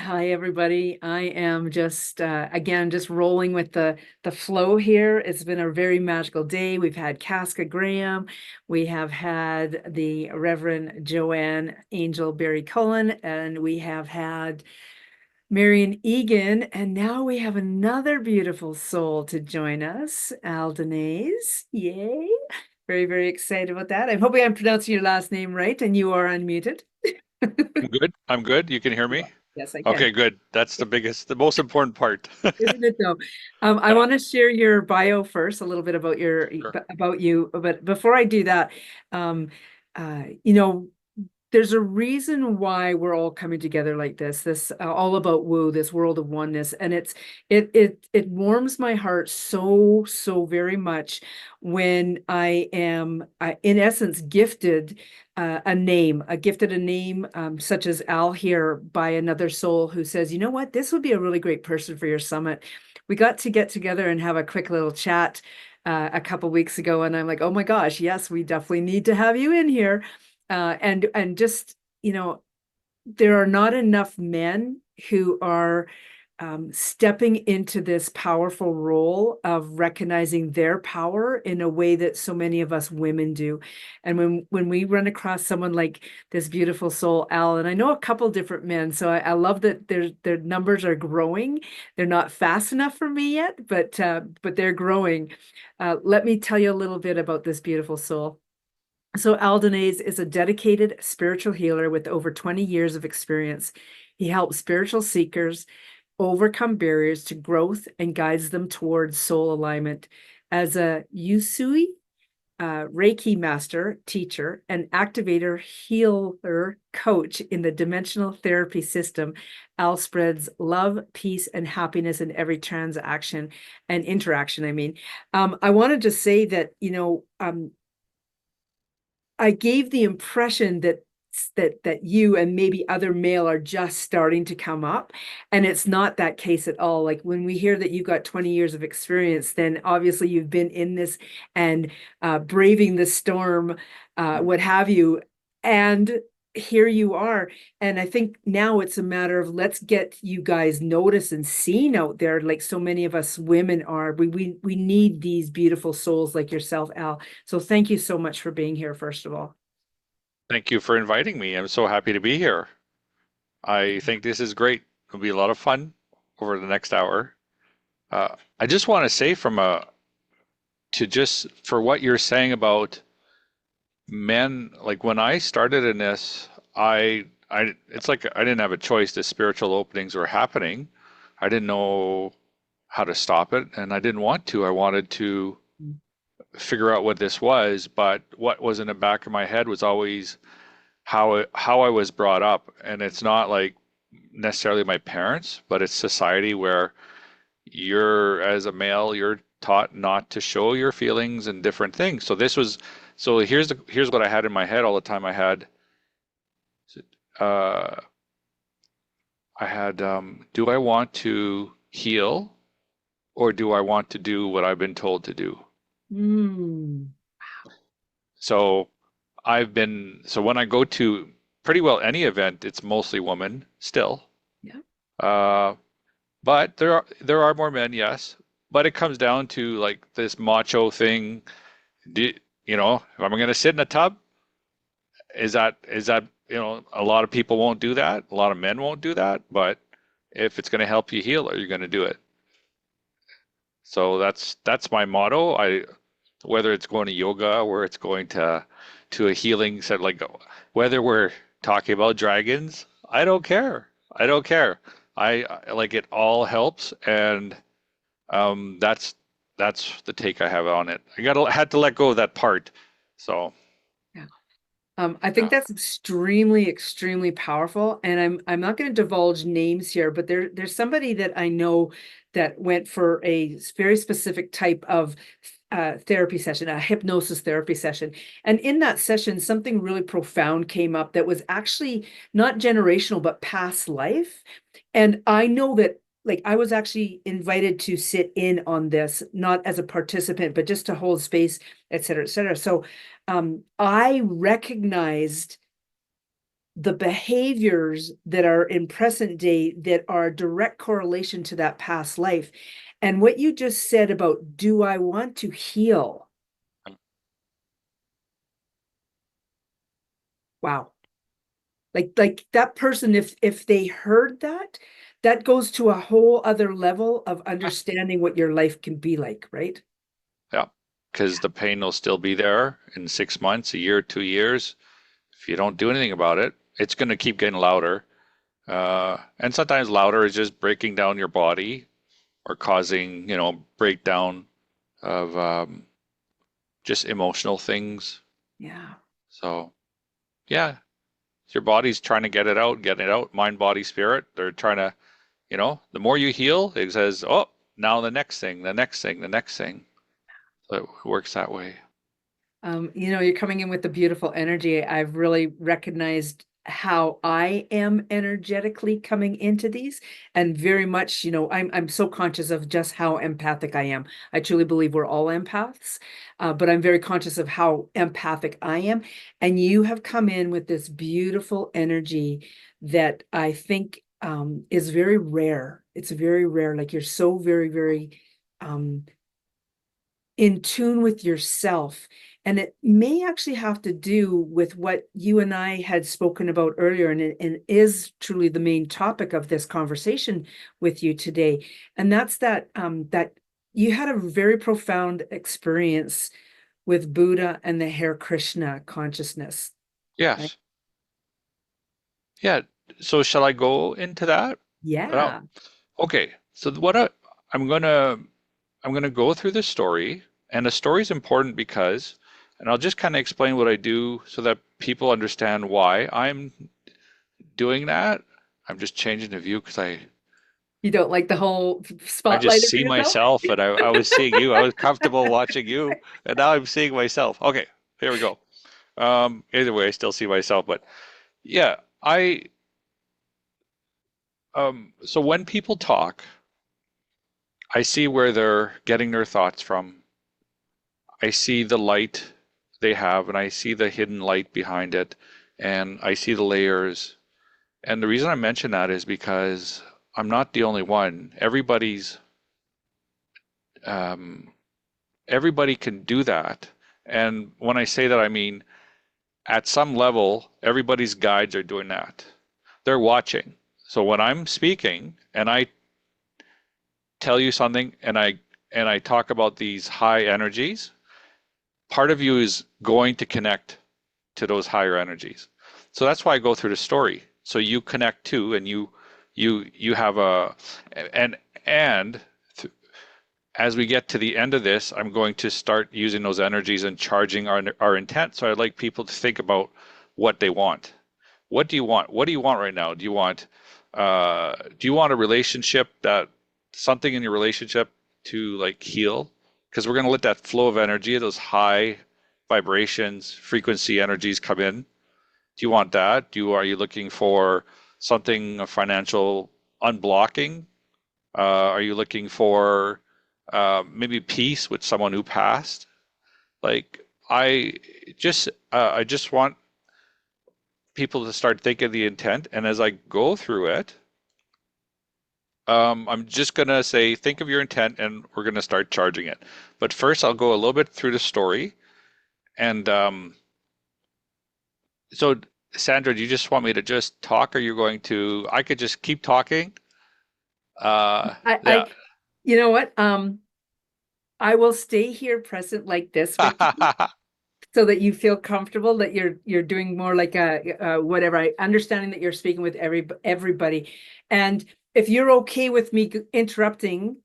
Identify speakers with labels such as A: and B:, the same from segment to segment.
A: Hi, everybody. I am just again just rolling with the flow here. It's been a very magical day. We've had Casca Graham, we have had the Reverend Joanne Angel Berry Cullen, and we have had Marion Egan, and now we have another beautiful soul to join us, Al Danais. Yay! Very, very excited about that. I'm hoping I'm pronouncing your last name right, and you are unmuted.
B: I'm good. I'm good. You can hear me?
A: Yes, I can.
B: Okay, good. That's the most important part.
A: Isn't it though? I
B: Yeah,
A: want to share your bio first, a little bit about
B: sure.
A: you. But before I do that, um, you know, there's a reason why we're all coming together like this all about woo, this world of oneness, and it warms my heart so very much when I am in essence gifted gifted a name such as Al here by another soul who says, you know what, this would be a really great person for your summit. We got to get together and have a quick little chat a couple weeks ago, and I'm like, oh my gosh, yes, we definitely need to have you in here. And just, there are not enough men who are stepping into this powerful role of recognizing their power in a way that so many of us women do. And when we run across someone like this beautiful soul, Al, and I know a couple different men, so I love that their numbers are growing. They're not fast enough for me yet, but they're growing. Let me tell you a little bit about this beautiful soul. So Aldenese is a dedicated spiritual healer with over 20 years of experience. He helps spiritual seekers overcome barriers to growth and guides them towards soul alignment. As a Usui Reiki master, teacher, and activator healer coach in the dimensional therapy system, Al spreads love, peace, and happiness in every transaction and interaction. I wanted to say that, I gave the impression that you and maybe other male are just starting to come up, and it's not that case at all. Like when we hear that you've got 20 years of experience, then obviously you've been in this and braving the storm, what have you, and here you are. And I think now it's a matter of let's get you guys noticed and seen out there, like so many of us women are. We need these beautiful souls like yourself, Al. So thank you so much for being here, first of all.
B: Thank you for inviting me. I'm so happy to be here. I think this is great. It'll be a lot of fun over the next hour. I just want to say to just for what you're saying about men, like when I started in this, it's like I didn't have a choice. The spiritual openings were happening. I didn't know how to stop it, and I didn't want to. I wanted to figure out what this was, but what was in the back of my head was always how I was brought up, and it's not like necessarily my parents, but it's society where you're as a male, you're taught not to show your feelings and different things. So here's what I had in my head all the time. Uh, do I want to heal or do I want to do what I've been told to do?
A: Mm,
B: So so when I go to pretty well any event, it's mostly women still.
A: yeah.
B: Uh, but there are more men, yes. But it comes down to like this macho thing. Do, if I'm going to sit in a tub, is that a lot of people won't do that. A lot of men won't do that. But if it's going to help you heal, are you going to do it? So that's my motto. Whether it's going to yoga or it's going to a healing set, like whether we're talking about dragons, I don't care. I don't care. I like it all helps, and that's the take I have on it. Had to let go of that part. So
A: Yeah. I think
B: yeah.
A: that's extremely powerful. And I'm not going to divulge names here, but there's somebody that I know that went for a very specific type of therapy session, a hypnosis therapy session. And in that session, something really profound came up that was actually not generational, but past life. And I know that, like, I was actually invited to sit in on this, not as a participant, but just to hold space, et cetera, et cetera. So I recognized the behaviors that are in present day that are a direct correlation to that past life. And what you just said about, do I want to heal? Wow. Like that person, if they heard that, that goes to a whole other level of understanding what your life can be like, right?
B: Yeah, because the pain will still be there in 6 months, a year, 2 years. If you don't do anything about it, it's going to keep getting louder. And sometimes louder is just breaking down your body or causing, breakdown of just emotional things.
A: Yeah.
B: So, yeah, your body's trying to get it out, mind, body, spirit. They're trying to, the more you heal, it says, oh, now the next thing, the next thing, the next thing. So it works that way.
A: You're coming in with a beautiful energy. I've really recognized how I am energetically coming into these, and very much, I'm so conscious of just how empathic I am. I truly believe we're all empaths, but I'm very conscious of how empathic I am. And you have come in with this beautiful energy that I think is very rare. It's very rare. Like you're so very, very in tune with yourself. And it may actually have to do with what you and I had spoken about earlier, and is truly the main topic of this conversation with you today. And that's that you had a very profound experience with Buddha and the Hare Krishna consciousness, right?
B: Yes. Yeah. So shall I go into that? Oh,
A: Yeah.
B: okay. So I'm gonna I'm gonna go through the story, and the story is important because, and I'll just kind of explain what I do so that people understand why I'm doing that. I'm just changing the view because
A: You don't like the whole
B: I
A: spotlight
B: just
A: of
B: see
A: yourself?
B: myself, and I was seeing you. I was comfortable watching you, and now I'm seeing myself. Okay, here we go. Either way, I still see myself, but yeah, so when people talk, I see where they're getting their thoughts from. I see the light they have, and I see the hidden light behind it, and I see the layers. And the reason I mention that is because I'm not the only one. Um, everybody can do that. And when I say that, I mean at some level, everybody's guides are doing that. They're watching. So when I'm speaking and I tell you something and I talk about these high energies, part of you is going to connect to those higher energies. So that's why I go through the story. So you connect too, and you have a and and as we get to the end of this, I'm going to start using those energies and charging our intent. So I'd like people to think about what they want. What do you want? What do you want right now? Do you want a relationship that something in your relationship to like heal? Because we're going to let that flow of energy, those high vibrations, frequency energies come in. Do you want that? Are you looking for something financial unblocking? Are you looking for maybe peace with someone who passed? Like I just want people to start thinking the intent, and as I go through it, I'm just gonna say, think of your intent, and we're gonna start charging it. But first, I'll go a little bit through the story, and so Sandra, do you just want me to just talk, or you're going to? I could just keep talking. Yeah.
A: I you know what? I will stay here present like this with you so that you feel comfortable that you're doing more like a whatever. I understanding that you're speaking with everybody, and if you're okay with me interrupting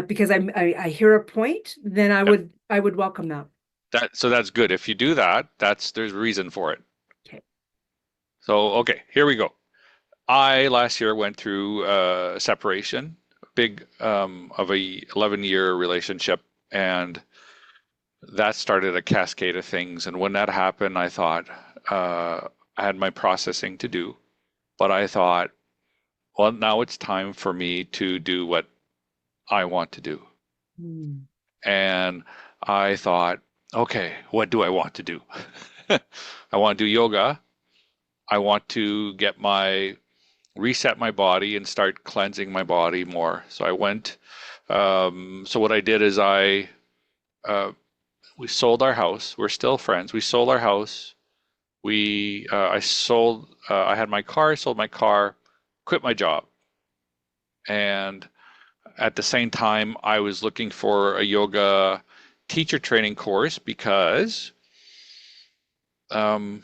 A: because I hear a point, then I would welcome that.
B: So that's good. If you do that, there's a reason for it.
A: Okay.
B: So okay, here we go. I last year went through separation, big of a 11-year relationship, and that started a cascade of things. And when that happened, I thought I had my processing to do, but I thought, well, now it's time for me to do what I want to do.
A: Hmm.
B: And I thought, okay, what do I want to do? I want to do yoga. I want to reset my body and start cleansing my body more. So I went, so what I did is uh, we sold our house. We're still friends. We sold our house. I had my car, sold my car, quit my job. And at the same time, I was looking for a yoga teacher training course um,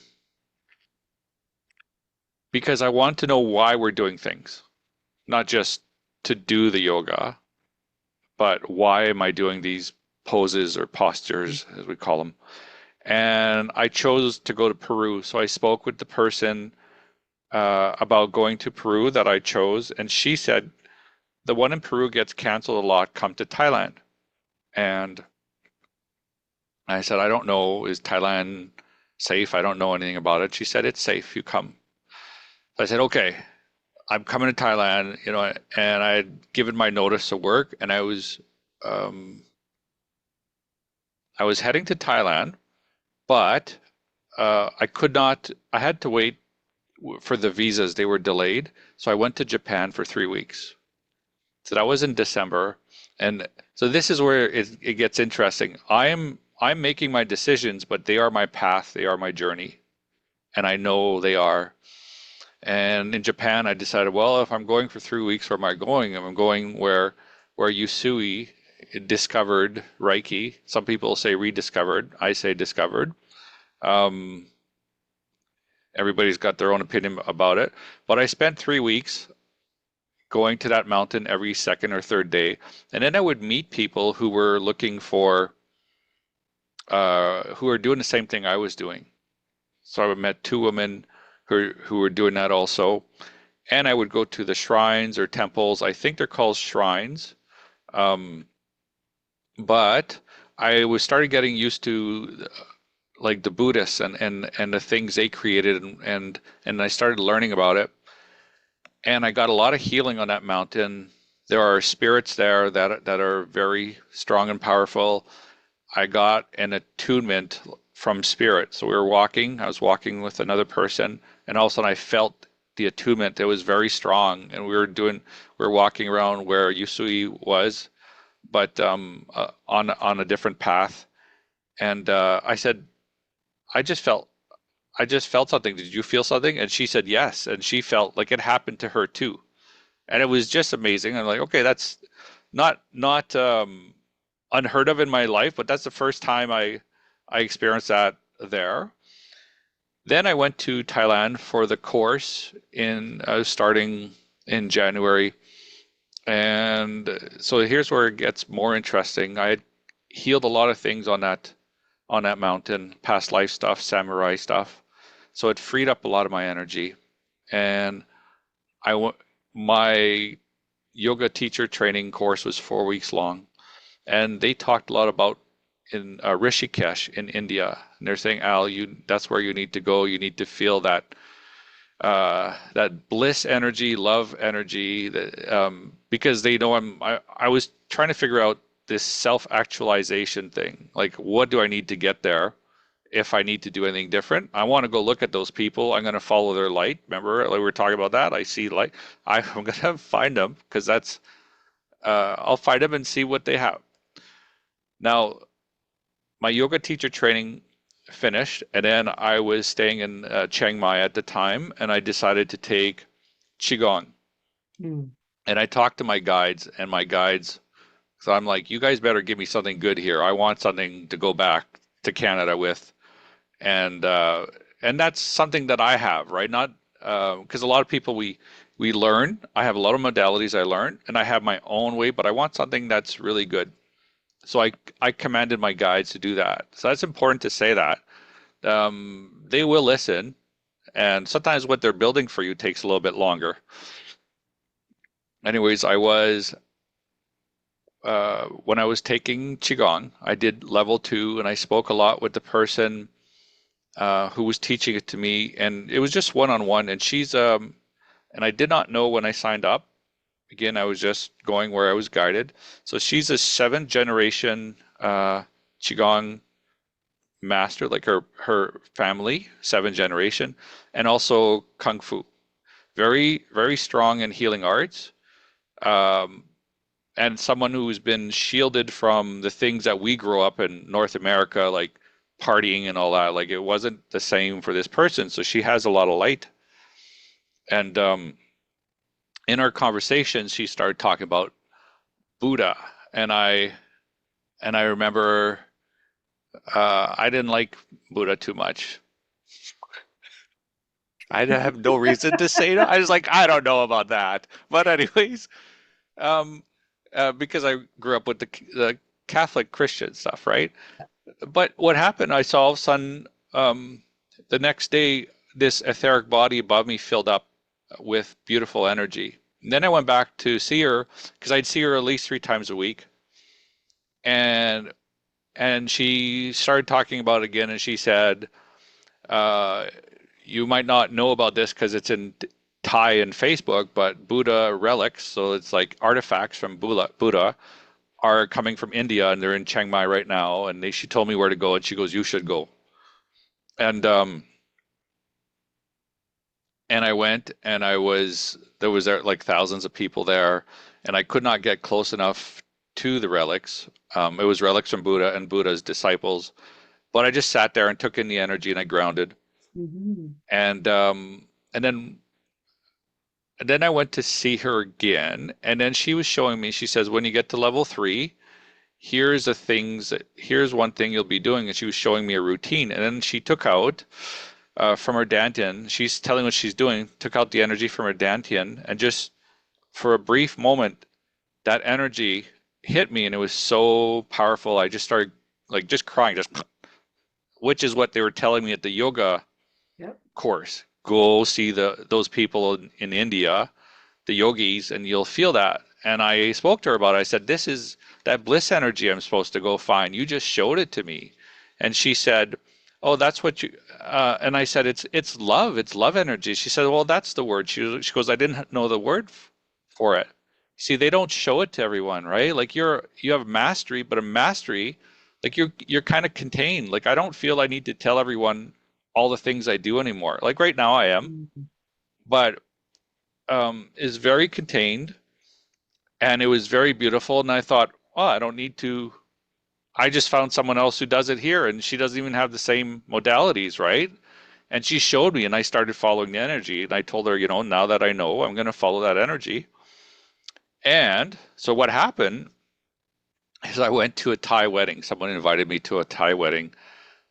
B: because I want to know why we're doing things, not just to do the yoga, but why am I doing these poses or postures, as we call them. And I chose to go to Peru. So I spoke with the person about going to Peru that I chose, and she said, the one in Peru gets canceled a lot, come to Thailand. And I said, I don't know, is Thailand safe? I don't know anything about it. She said, it's safe, you come. So I said, okay, I'm coming to Thailand, and I had given my notice of work, and um, I was heading to Thailand, but I could not, I had to wait for the visas. They were delayed. So I went to Japan for 3 weeks. So that was in December. And so this is where it gets interesting. I'm making my decisions, but they are my path, they are my journey. And I know they are. And in Japan, I decided, well, if I'm going for 3 weeks, where am I going? I'm going where Yusui discovered Reiki. Some people say rediscovered. I say discovered. Um, Everybody's got their own opinion about it. But I spent 3 weeks going to that mountain every second or third day. And then I would meet people who were looking for, who were doing the same thing I was doing. So I met two women who were doing that also. And I would go to the shrines or temples. I think they're called shrines. Um, but I was started getting used to like the Buddhists and the things they created and I started learning about it. And I got a lot of healing on that mountain. There are spirits there that are very strong and powerful. I got an attunement from spirit. So I was walking with another person, and all of a sudden I felt the attunement. It was very strong, and we were walking around where Yusui was, but on a different path. And I said, I just felt I just felt something. Did you feel something? And she said yes, and she felt like it happened to her too. And it was just amazing. I'm like, okay, that's not unheard of in my life, but that's the first time I experienced that there. Then I went to Thailand for the course starting in January, and so here's where it gets more interesting. I had healed a lot of things on that mountain, past life stuff, samurai stuff. So it freed up a lot of my energy, and my yoga teacher training course was 4 weeks long, and they talked a lot about in Rishikesh in India. And they're saying, Al, that's where you need to go. You need to feel that bliss energy, love energy, because they know I was trying to figure out this self-actualization thing. Like, what do I need to get there? If I need to do anything different, I want to go look at those people. I'm going to follow their light. Remember, like we were talking about that. I see light. I'm going to find them because I'll find them and see what they have. Now, my yoga teacher training finished, and then I was staying in Chiang Mai at the time, and I decided to take Qigong.
A: Mm.
B: And I talked to my guides, so I'm like, you guys better give me something good here. I want something to go back to Canada with. and uh, and that's something that I have, right? Not because a lot of people we learn. I have a lot of modalities I learn, and I have my own way, but I want something that's really good. So I commanded my guides to do that. So that's important to say that they will listen, and sometimes what they're building for you takes a little bit longer. Anyways, when I was taking qigong, I did level 2, and I spoke a lot with the person who was teaching it to me, and it was just one-on-one. And and I did not know when I signed up. Again, I was just going where I was guided. So she's a seventh generation qigong master, like her family, seven generation, and also kung fu. Very, very strong in healing arts. Um, and someone who's been shielded from the things that we grew up in North America, like partying and all that. Like it wasn't the same for this person. So she has a lot of light. And in our conversation, she started talking about Buddha, and I remember I didn't like Buddha too much. I have no reason to say that. I was like, I don't know about that. But anyways, um, because I grew up with the Catholic Christian stuff, right? But what happened, I saw all of a sudden the next day, this etheric body above me filled up with beautiful energy. And then I went back to see her because I'd see her at least 3 times a week. And she started talking about it again, and she said, uh, you might not know about this because it's in Thai and Facebook, but Buddha relics, so it's like artifacts from Buddha are coming from India, and they're in Chiang Mai right now. And she told me where to go, and she goes, "You should go." And I went, and there was like thousands of people there, and I could not get close enough to the relics. It was relics from Buddha and Buddha's disciples, but I just sat there and took in the energy, and I grounded.
A: Mm-hmm.
B: And and then I went to see her again, and then she was showing me. She says, "When you get to level 3, here's one thing you'll be doing." And she was showing me a routine, and then she took out from her dantian. She's telling what she's doing. Took out the energy from her dantian, and just for a brief moment, that energy hit me, and it was so powerful. I just started like just crying, just which is what they were telling me at the yoga
A: Yep.
B: course. Go see those people in India, the yogis, and you'll feel that. And I spoke to her about it. I said, "This is that bliss energy I'm supposed to go find. You just showed it to me." And she said, "Oh, that's what you." And I said, "It's love. It's love energy." She said, "Well, that's the word." She goes, "I didn't know the word for it." See, they don't show it to everyone, right? Like you have mastery, but a mastery, like you're kind of contained. Like I don't feel I need to tell everyone all the things I do anymore. Like right now I am,
A: Mhm.
B: but is very contained, and it was very beautiful. And I thought, oh, I don't need to. I just found someone else who does it here, and she doesn't even have the same modalities, right? And she showed me, and I started following the energy. And I told her, now that I know, I'm going to follow that energy. And so what happened is I went to a Thai wedding. Someone invited me to a Thai wedding.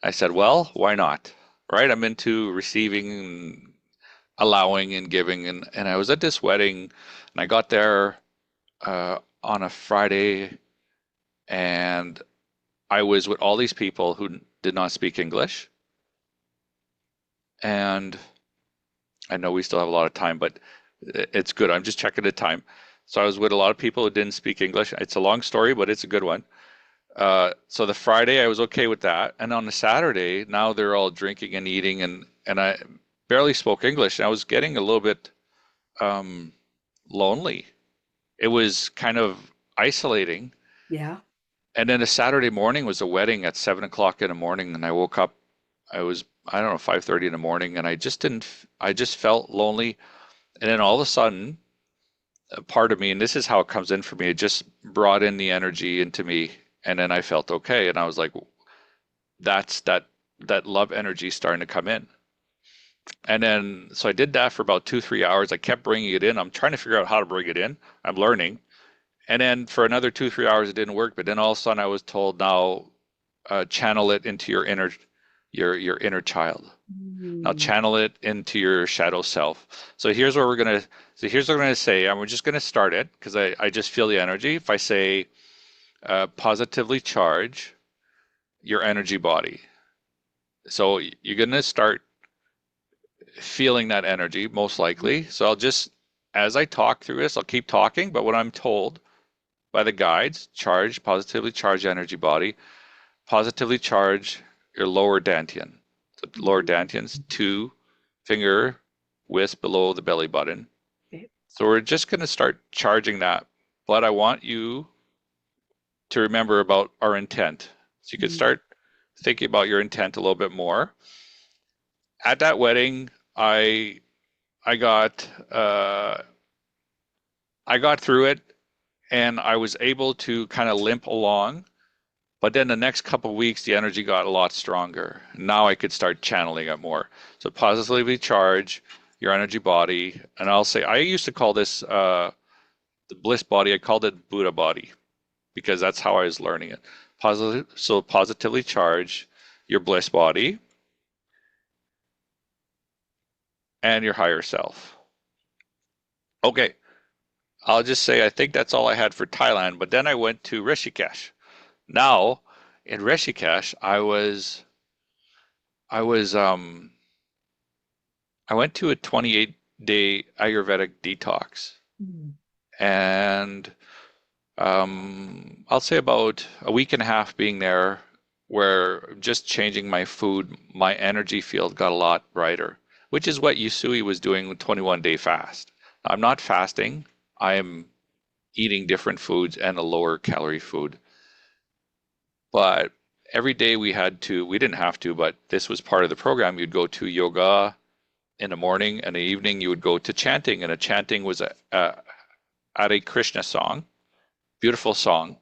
B: I said, well, why not? Right? I'm into receiving and allowing and giving. And I was at this wedding, and I got there on a Friday, and I was with all these people who did not speak English. And I know we still have a lot of time, but it's good. I'm just checking the time. So I was with a lot of people who didn't speak English. It's a long story, but it's a good one. So the Friday I was okay with that, and on the Saturday now they're all drinking and eating, and I barely spoke English, and I was getting a little bit um, lonely. It was kind of isolating.
A: Yeah.
B: And then a Saturday morning was a wedding at 7 o'clock in the morning, and I woke up. I don't know, 5:30 in the morning, and I just didn't. I just felt lonely, and then all of a sudden, a part of me, and this is how it comes in for me, it just brought in the energy into me, and then I felt okay, and I was like, that's that love energy starting to come in. And then so I did that for about 2, 3 hours. I kept bringing it in. I'm trying to figure out how to bring it in. I'm learning. And then for another 2, 3 hours, it didn't work. But then all of a sudden, I was told, now channel it into your inner child. Now
A: Mm.
B: channel it into your shadow self. So here's what we're gonna say. And we're just gonna start it because I just feel the energy. If I say positively charge your energy body, so you're gonna start feeling that energy most likely. So I'll just, as I talk through this, I'll keep talking. But what I'm told by the guides, positively charge energy body, positively charge your lower dantian. So lower dantian's 2 finger width below the belly button.
A: Okay.
B: So we're just going to start charging that. But I want you to remember about our intent. So you could
A: Mm.
B: start thinking about your intent a little bit more. At that wedding, I got I got through it, and I was able to kind of limp along. But then the next couple of weeks, the energy got a lot stronger. Now I could start channeling it more. So positively charge your energy body. And I'll say, I used to call this the bliss body. I called it Buddha body because that's how I was learning it. So positively charge your bliss body and your higher self. Okay, I'll just say I think that's all I had for Thailand. But then I went to Rishikesh. Now, in Rishikesh, I was I went to a 28-day Ayurvedic detox,
A: Mm.
B: and I'll say about a week and a half being there, where just changing my food, my energy field got a lot brighter, which is what Yusui was doing with 21-day fast. I'm not fasting. I am eating different foods and a lower calorie food. But every day we didn't have to, but this was part of the program. You'd go to yoga in the morning, and the evening you would go to chanting, and a chanting was a Hare Krishna song, beautiful song,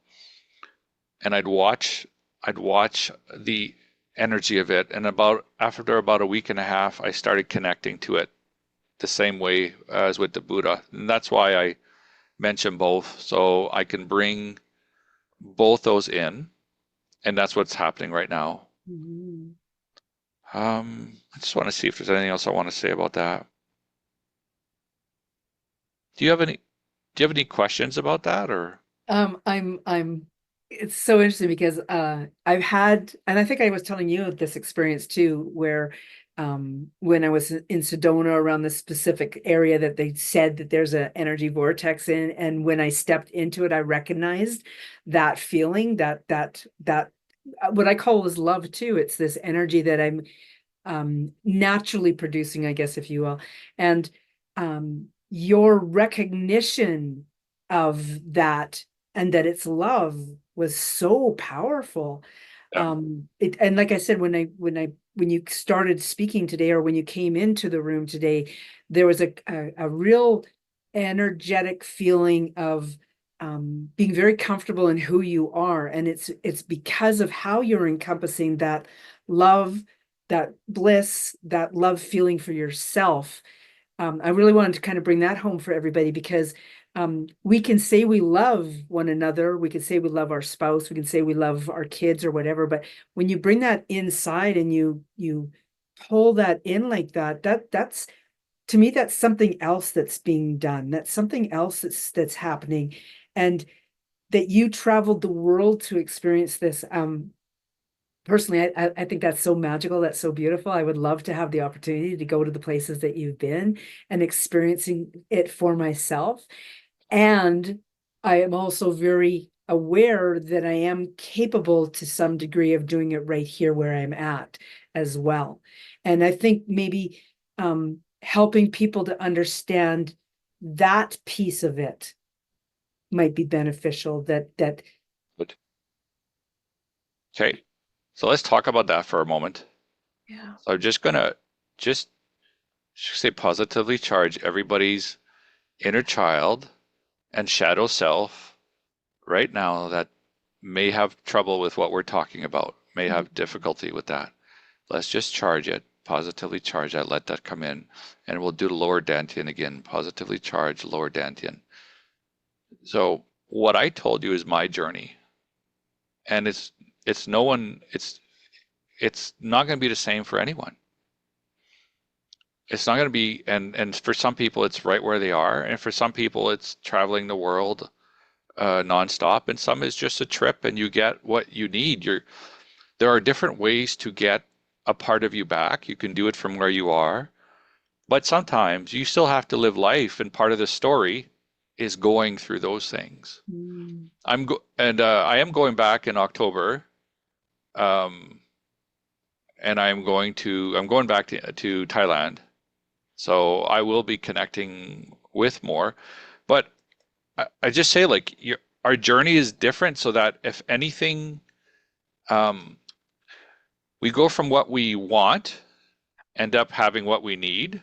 B: and I'd watch the energy of it, and after about a week and a half, I started connecting to it the same way as with the Buddha, and that's why I mention both, so I can bring both those in, and that's what's happening right now.
A: Mhm.
B: I just want to see if there's anything else I want to say about that. Do you have any do you have any questions about that or?
A: I'm it's so interesting because I've had, and I think I was telling you of this experience too, where when I was in Sedona around this specific area that they said that there's an energy vortex in, and when I stepped into it, I recognized that feeling, that what I call is love too. It's this energy that I'm naturally producing, I guess, if you will. And your recognition of that and that it's love was so powerful.
B: Yeah.
A: And like I said, when you started speaking today, or when you came into the room today, there was a real energetic feeling of being very comfortable in who you are. And it's because of how you're encompassing that love, that bliss, that love feeling for yourself. I really wanted to kind of bring that home for everybody, because we can say we love one another, we can say we love our spouse, we can say we love our kids or whatever, but when you bring that inside and you pull that in like that, that's to me, that's something else that's being done. That's something else that's happening, and that you traveled the world to experience this. Personally, I think that's so magical. That's so beautiful. I would love to have the opportunity to go to the places that you've been and experiencing it for myself. And I am also very aware that I am capable to some degree of doing it right here where I'm at as well. And I think maybe helping people to understand that piece of it might be beneficial. That
B: But okay, so let's talk about that for a moment.
A: yeah.
B: So I'm just gonna just say positively charge everybody's inner child and shadow self right now that may have trouble with what we're talking about, may have difficulty with that. Let's just charge it, positively charge that, let that come in, and we'll do the lower dantian again, positively charge lower dantian. So what I told you is my journey, and it's no one, it's not going to be the same for anyone. It's not going to be, and for some people it's right where they are, and for some people it's traveling the world nonstop, and some is just a trip and you get what you need. There are different ways to get a part of you back. You can do it from where you are, but sometimes you still have to live life, and part of the story is going through those things.
A: Mm.
B: I am going back in October, um, and I'm going back to Thailand. So I will be connecting with more, but I just say like our journey is different, so that if anything, um, we go from what we want, end up having what we need,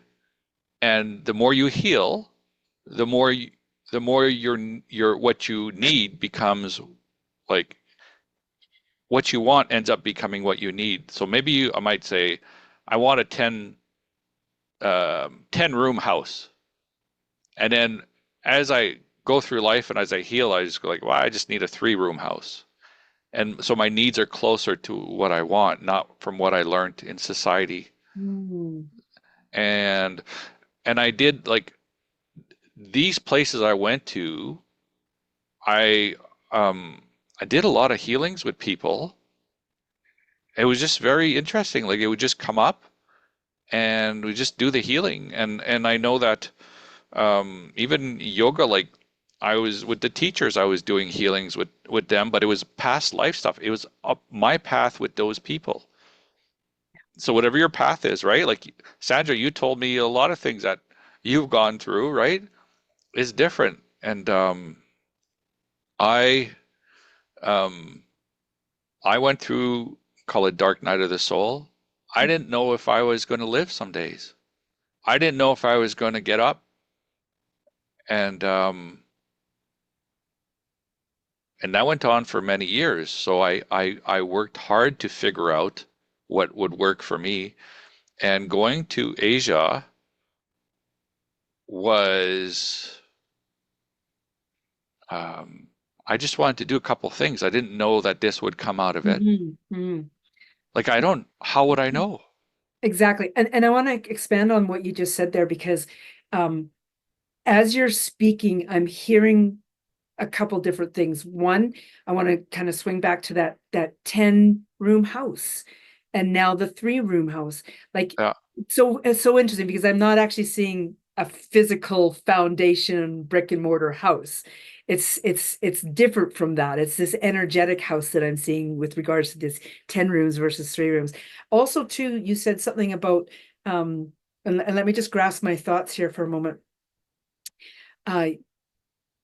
B: and the more you heal, the more you, the more your what you need becomes like what you want ends up becoming what you need. So maybe I might say, I want a 10 room house. And then as I go through life and as I heal, I just go like, well, I just need a 3 room house. And so my needs are closer to what I want, not from what I learned in society.
A: Mm.
B: And I did like these places I went to, I I did a lot of healings with people. It was just very interesting. Like it would just come up and we just do the healing. And I know that even yoga, like I was with the teachers, I was doing healings with them, but it was past life stuff. It was up my path with those people. So whatever your path is, right? Like Sandra, you told me a lot of things that you've gone through, right? Is different. And I um I went through, call it dark night of the soul. I didn't know if I was going to live some days. I didn't know if I was going to get up. And that went on for many years. So I worked hard to figure out what would work for me. And going to Asia was, I just wanted to do a couple things. I didn't know that this would come out of it.
A: Mhm. Mhm.
B: Like, how would I know?
A: Exactly. And I want to expand on what you just said there because um, as you're speaking, I'm hearing a couple different things. One, I want to kind of swing back to that 10-room house and now the 3-room house. Like,
B: Yeah.
A: so it's so interesting because I'm not actually seeing a physical foundation brick and mortar house. It's different from that. It's this energetic house that I'm seeing with regards to this 10 rooms versus 3 rooms. Also, too, you said something about and let me just grasp my thoughts here for a moment. Uh,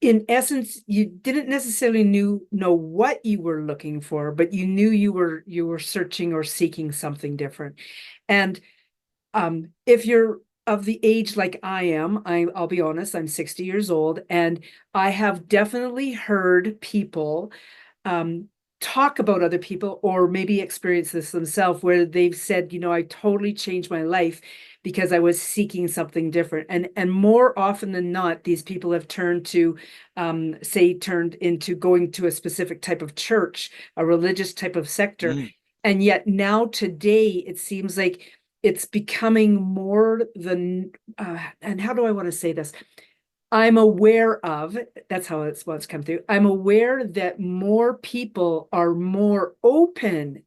A: in essence, you didn't necessarily know what you were looking for, but you knew you were searching or seeking something different. And if you're of the age like I am, I'll be honest, I'm 60 years old, and I have definitely heard people um, talk about other people or maybe experience this themselves where they've said, I totally changed my life because I was seeking something different. And more often than not, these people have turned to, turned into going to a specific type of church, a religious type of sector.
B: Mm.
A: And yet now today, it seems like it's becoming more than, and how do I want to say this? I'm aware of, that's how it's come through. I'm aware that more people are more open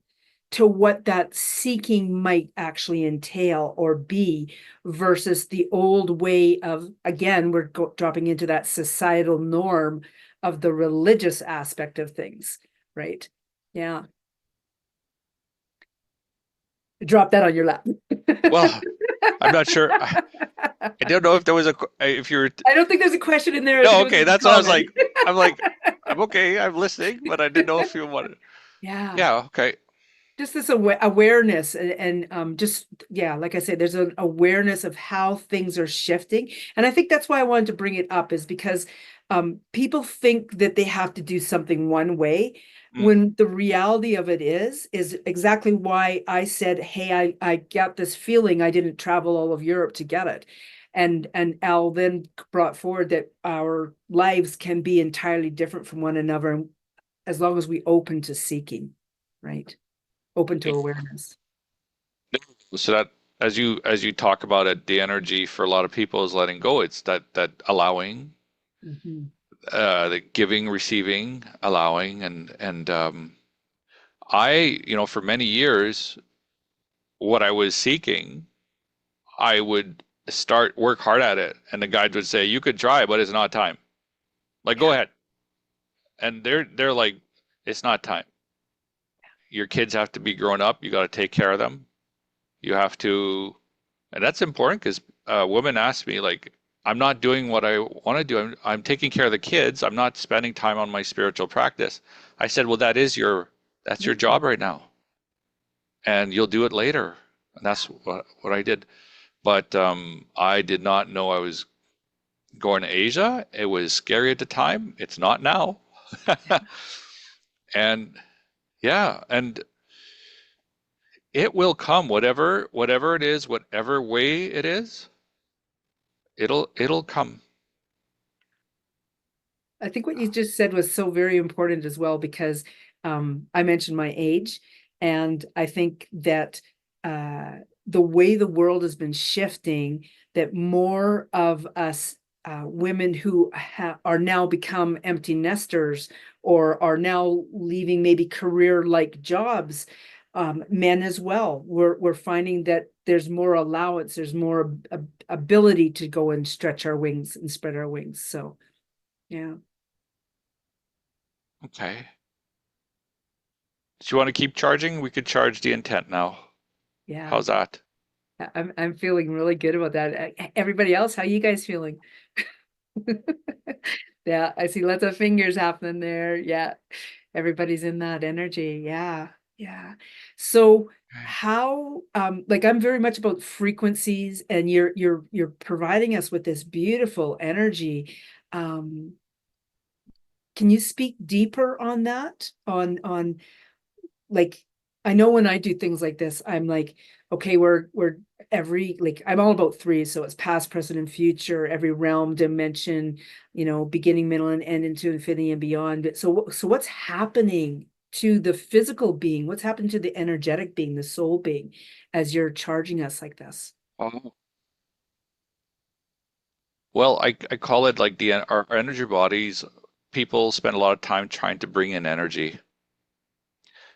A: to what that seeking might actually entail or be versus the old way of, again, we're dropping into that societal norm of the religious aspect of things, right? Yeah. Drop that on your lap.
B: Well, I'm not sure. I don't know if there was if you're,
A: I don't think there's a question in there. I think
B: no,
A: it was
B: okay,
A: just a
B: that's what I was
A: comment.
B: like. I'm like, I'm okay, I'm listening, but I didn't know if you wanted.
A: Yeah.
B: Yeah, okay.
A: Just this awareness and just yeah, like I said, there's an awareness of how things are shifting. And I think that's why I wanted to bring it up is because people think that they have to do something one way
B: Mm.
A: when the reality of it is exactly why I said, hey, I got this feeling. I didn't travel all of Europe to get it. And Al then brought forward that our lives can be entirely different from one another as long as we open to seeking, right? Open to awareness.
B: So that as you talk about it, the energy for a lot of people is letting go. It's that allowing,
A: Mhm.
B: the giving, receiving, allowing, and I, for many years, what I was seeking, I would start work hard at it, and the guide would say, "You could try, but it's not time. Like, go
A: Yeah.
B: ahead." And they're like, "It's not time. Your kids have to be grown up. You got to take care of them. You have to," and that's important because women ask me like, "I'm not doing what I want to do. I'm taking care of the kids. I'm not spending time on my spiritual practice." I said, "Well, that's your
A: Yeah.
B: job right now." and you'll do it later. And that's what I did. But I did not know I was going to Asia. It was scary at the time. It's not now. And yeah, and it will come, whatever it is, whatever way it is, it'll come.
A: I think what you just said was so very important as well, because I mentioned my age, and I think that the way the world has been shifting, that more of us women who are now become empty nesters or are now leaving maybe career-like jobs, men as well, we're finding that there's more allowance, there's more ability to go and stretch our wings and spread our wings. So yeah.
B: Okay. Do you want to keep charging? We could charge the intent now.
A: Yeah,
B: How's that?
A: I'm feeling really good about that. Everybody else, how you guys feeling? Yeah, I see lots of fingers happening there. Yeah, everybody's in that energy. Yeah, yeah. So
B: Okay.
A: how like I'm very much about frequencies, and you're providing us with this beautiful energy. Um, can you speak deeper on that? On like, I know when I do things like this, I'm like, okay, we're every, like, I'm all about three, so it's past, present, and future, every realm, dimension, beginning, middle, and end, into infinity and beyond. But so what's happening to the physical being? What's happening to the energetic being, the soul being, as you're charging us like this?
B: Oh. Well, I call it like our energy bodies. People spend a lot of time trying to bring in energy,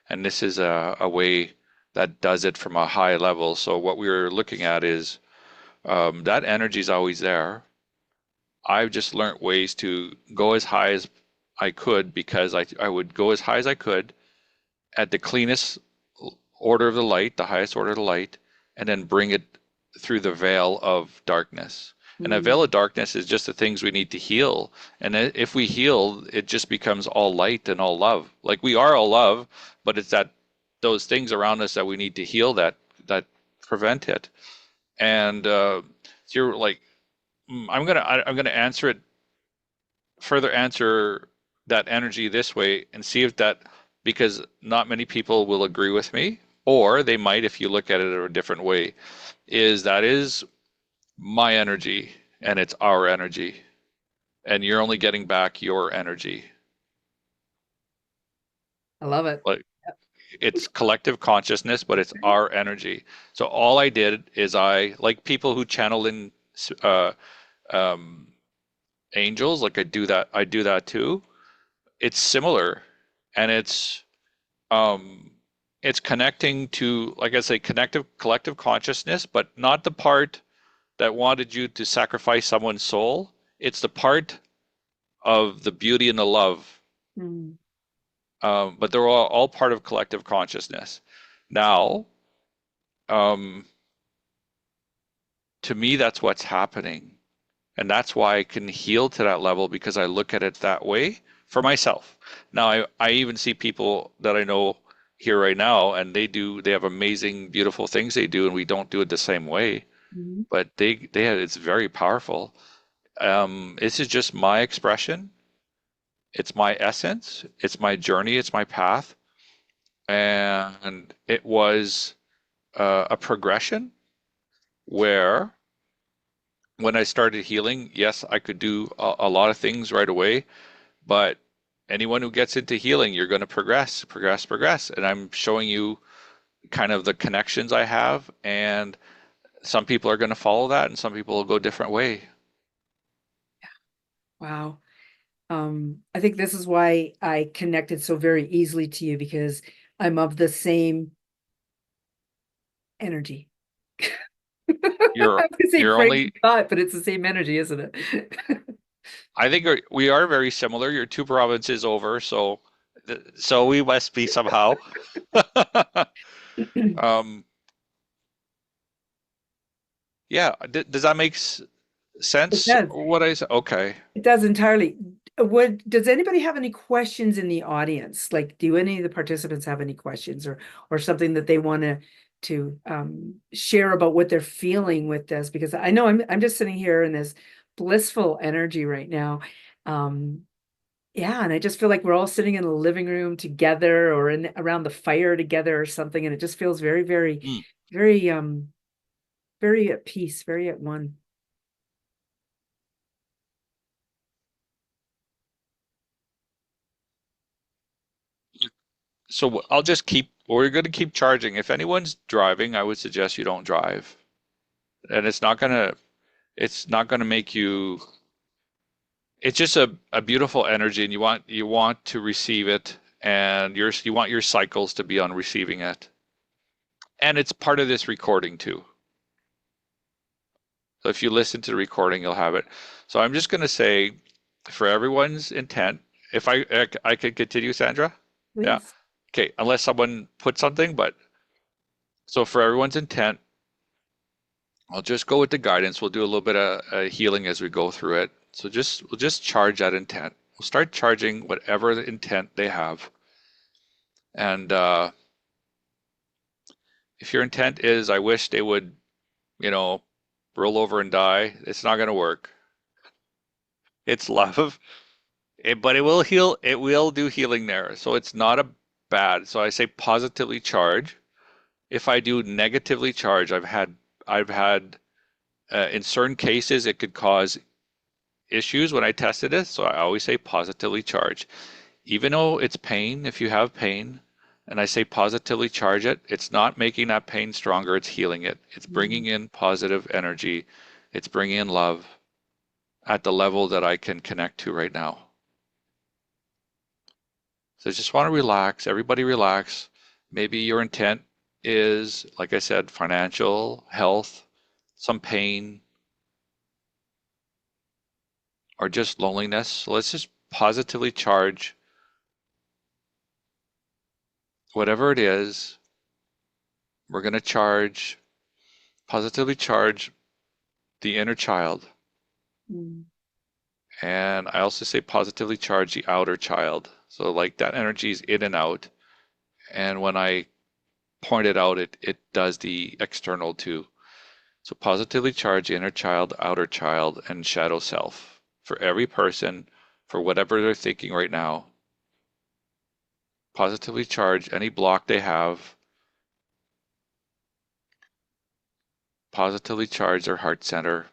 B: and this is a way that does it from a high level. So what we're looking at is that energy is always there. I've just learned ways to go as high as I could because I would go as high as I could at the cleanest order of the light, the highest order of the light, and then bring it through the veil of darkness. And a veil
A: Mm,
B: of darkness is just the things we need to heal. And if we heal, it just becomes all light and all love. Like we are all love, but it's that those things around us that we need to heal that prevent it. And so you're like, I'm gonna answer it further answer that energy this way and see if that, because not many people will agree with me, or they might if you look at it a different way, is my energy and it's our energy, and you're only getting back your energy.
A: I love it.
B: Like it's collective consciousness, but it's our energy. So all I did is I like people who channel in uh, um, angels, like I do that too. It's similar, and um it's connecting to, like I say, connective collective consciousness, but not the part that wanted you to sacrifice someone's soul. It's the part of the beauty and the love.
A: Mm,
B: But they're all part of collective consciousness. Now, um, to me, that's what's happening. And that's why I can heal to that level because I look at it that way for myself. Now, I even see people that I know here right now, and they have amazing, beautiful things they do, and we don't do it the same way.
A: mm,
B: But it's very powerful. This is just my expression. It's my essence. It's my journey. It's my path. And it was a progression where when I started healing, yes, I could do a lot of things right away. But anyone who gets into healing, you're going to progress, progress, progress. And I'm showing you kind of the connections I have. And some people are going to follow that, and some people will go a different way.
A: wow. I think this is why I connected so very easily to you, because I'm of the same energy. I
B: You're
A: was gonna say
B: you're
A: frame of
B: only,
A: thought, but it's the same energy, isn't it?
B: I think we are very similar. You're two provinces over, so so we must be somehow. Um, yeah, does that make
A: It
B: sense?
A: does.
B: What I said? Okay.
A: It does entirely. does anybody have any questions in the audience? Like, do any of the participants have any questions or something that they want to share about what they're feeling with this? Because I know I'm just sitting here in this blissful energy right now. Yeah, and I just feel like we're all sitting in a living room together or in around the fire together or something, and it just feels very, very,
B: Mm.
A: very very at peace, very at one.
B: So I'll just keep, we're going to keep charging. If anyone's driving, I would suggest you don't drive. And it's not gonna make you, it's just a beautiful energy and you want to receive it and you want your cycles to be on receiving it. And it's part of this recording too. So if you listen to the recording, you'll have it. So I'm just gonna say for everyone's intent, if I could continue, Sandra? Yeah.
A: Please.
B: Okay, unless someone put something, but so for everyone's intent, I'll just go with the guidance. We'll do a little bit of healing as we go through it. So we'll just charge that intent. We'll start charging whatever the intent they have. And if your intent is, I wish they would, you know, roll over and die, it's not going to work. It's love, but it will heal. It will do healing there. So it's not a bad. So I say positively charge. If I do negatively charge, I've had in certain cases it could cause issues when I tested it. So I always say positively charge. Even though it's pain, if you have pain, and I say positively charge it, it's not making that pain stronger, it's healing it. It's bringing in positive energy. It's bringing in love at the level that I can connect to right now. So I just want to relax. Everybody relax. Maybe your intent is, like I said, financial, health, some pain, or just loneliness. So let's just positively charge whatever it is. We're going to positively charge the inner child.
A: Mm.
B: And I also say positively charge the outer child. So like that energy is in and out. And when I point it out, it does the external too. So positively charge the inner child, outer child, and shadow self for every person, for whatever they're thinking right now. Positively charge any block they have. Positively charge their heart center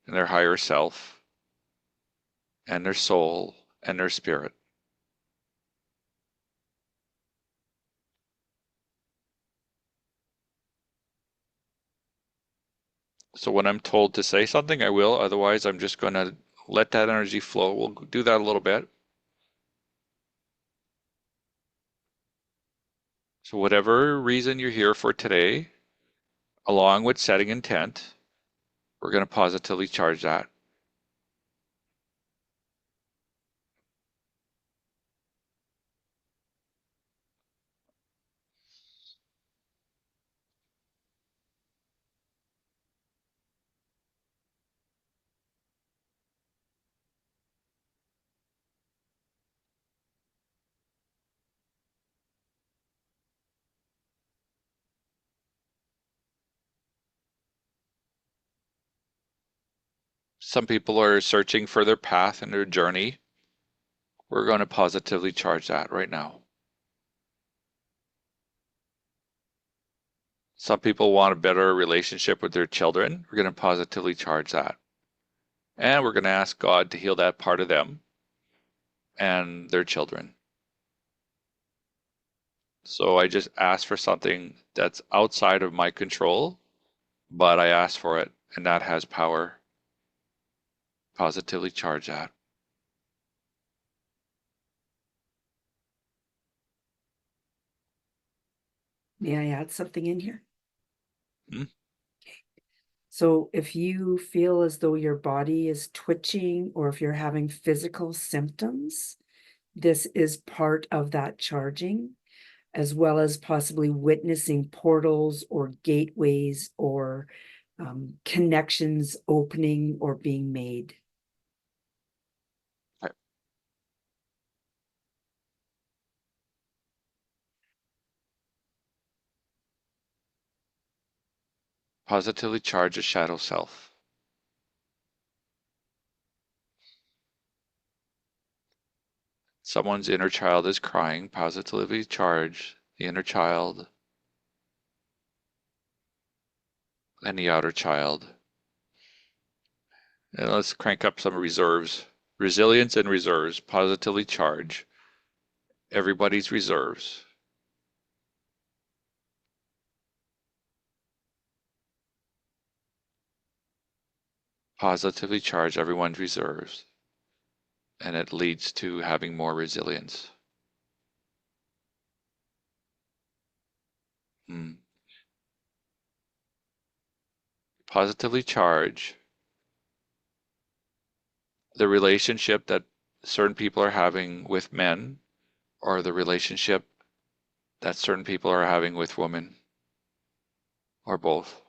B: and their higher self and their soul and their spirit. So when I'm told to say something, I will. Otherwise, I'm just going to let that energy flow. We'll do that a little bit. So whatever reason you're here for today, along with setting intent, we're going to positively charge that. Some people are searching for their path and their journey. We're going to positively charge that right now. Some people want a better relationship with their children. We're going to positively charge that. And we're going to ask God to heal that part of them and their children. So I just ask for something that's outside of my control, but I ask for it, and that has power. Positively charge that.
A: May I add something in here?
B: Hmm?
A: So if you feel as though your body is twitching or if you're having physical symptoms, this is part of that charging, as well as possibly witnessing portals or gateways or connections opening or being made.
B: Positively charge a shadow self. Someone's inner child is crying. Positively charge the inner child and the outer child. And let's crank up some reserves. Resilience and reserves. Positively charge everybody's reserves. Positively charge everyone's reserves. And it leads to having more resilience. Hmm. Positively charge the relationship that certain people are having with men, or the relationship that certain people are having with women, or both.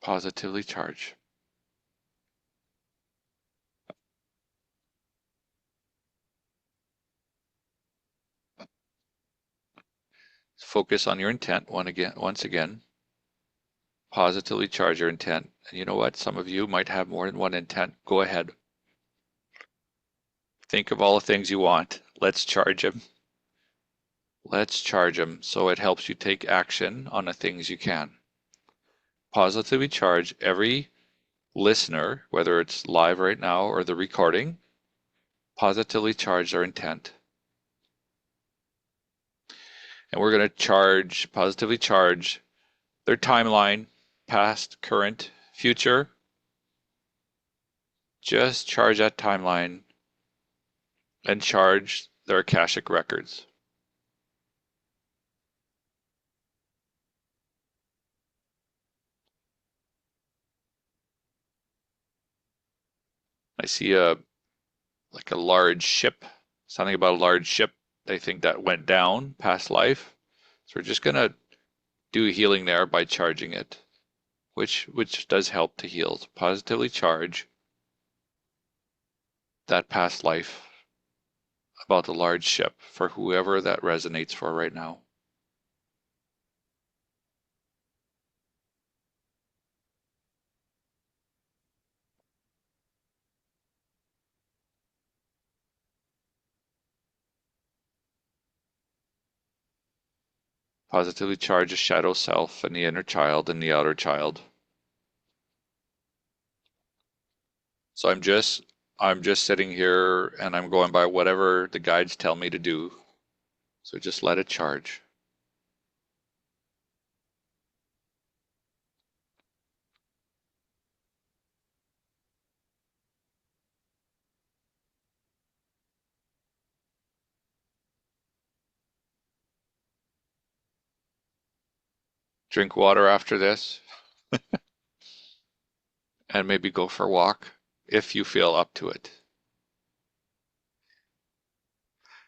B: Positively charge. Focus on your intent once again. Positively charge your intent. And you know what? Some of you might have more than one intent. Go ahead. Think of all the things you want. Let's charge them. Let's charge them so it helps you take action on the things you can. Positively charge every listener, whether it's live right now or the recording. Positively charge their intent. And we're going to positively charge their timeline, past, current, future. Just charge that timeline and charge their Akashic records. I see like a large ship, something about a large ship. They think that went down past life. So we're just going to do healing there by charging it, which does help to heal. Positively charge that past life about the large ship for whoever that resonates for right now. Positively charge a shadow self and the inner child and the outer child. So I'm just sitting here and I'm going by whatever the guides tell me to do. So just let it charge. Drink water after this and maybe go for a walk if you feel up to it.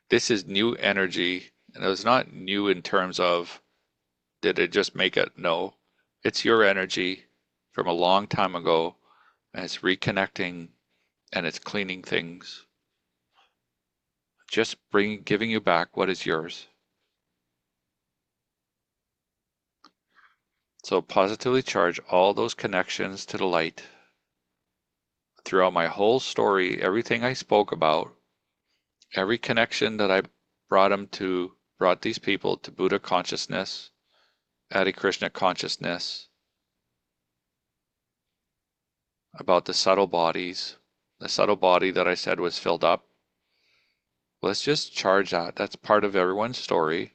B: This is new energy, and it's not new in terms of did it just make it? No, it's your energy from a long time ago, and it's reconnecting and it's cleaning things. Just giving you back what is yours. So positively charge all those connections to the light. Throughout my whole story, everything I spoke about, every connection that I brought these people to Buddha consciousness, Hare Krishna consciousness, about the subtle bodies, the subtle body that I said was filled up. Let's just charge that. That's part of everyone's story.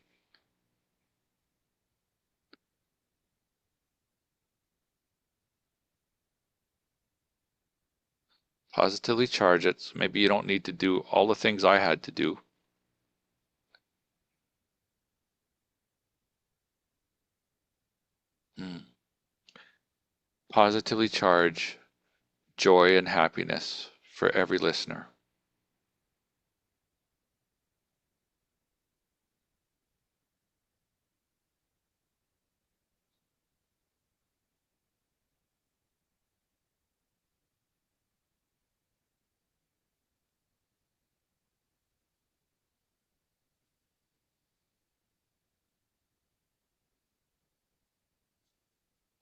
B: Positively charge it. So maybe you don't need to do all the things I had to do. Positively charge joy and happiness for every listener.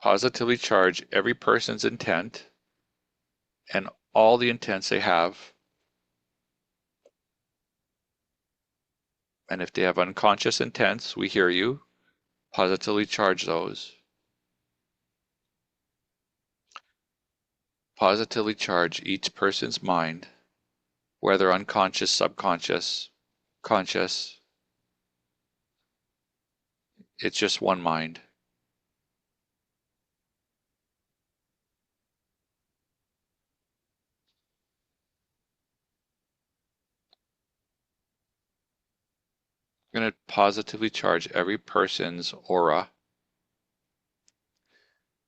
B: Positively charge every person's intent and all the intents they have. And if they have unconscious intents, we hear you. Positively charge those. Positively charge each person's mind, whether unconscious, subconscious, conscious. It's just one mind. I'm going to positively charge every person's aura.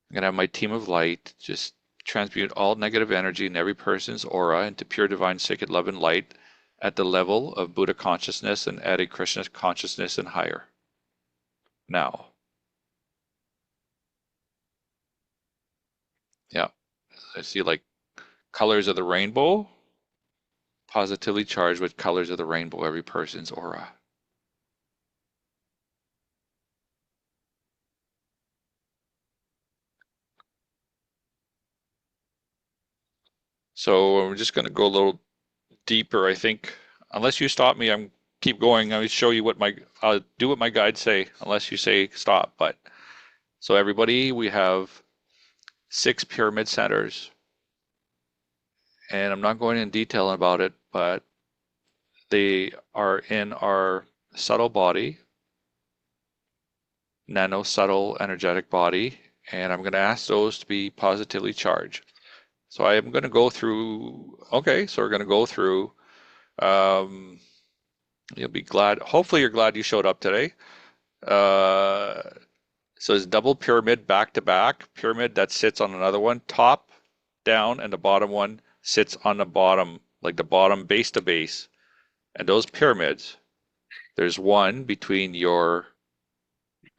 B: I'm going to have my team of light just transmute all negative energy in every person's aura into pure divine sacred love and light at the level of Buddha consciousness and Hare Krishna consciousness and higher. Now. Yeah. I see like colors of the rainbow, positively charged with colors of the rainbow, every person's aura. So I'm just going to go a little deeper, I think. Unless you stop me, I'm keep going. I'll show you I'll do what my guides say, unless you say stop. But so everybody, we have 6 pyramid centers, and I'm not going in detail about it, but they are in our subtle body, nano subtle energetic body, and I'm going to ask those to be positively charged. So I am going to go through, okay, so we're going to go through, um, you'll be glad, hopefully you're glad you showed up today. Uh, so it's double pyramid back to back, pyramid that sits on another one, top, down, and the bottom one sits on the bottom, like the bottom base to base. And those pyramids, there's one between your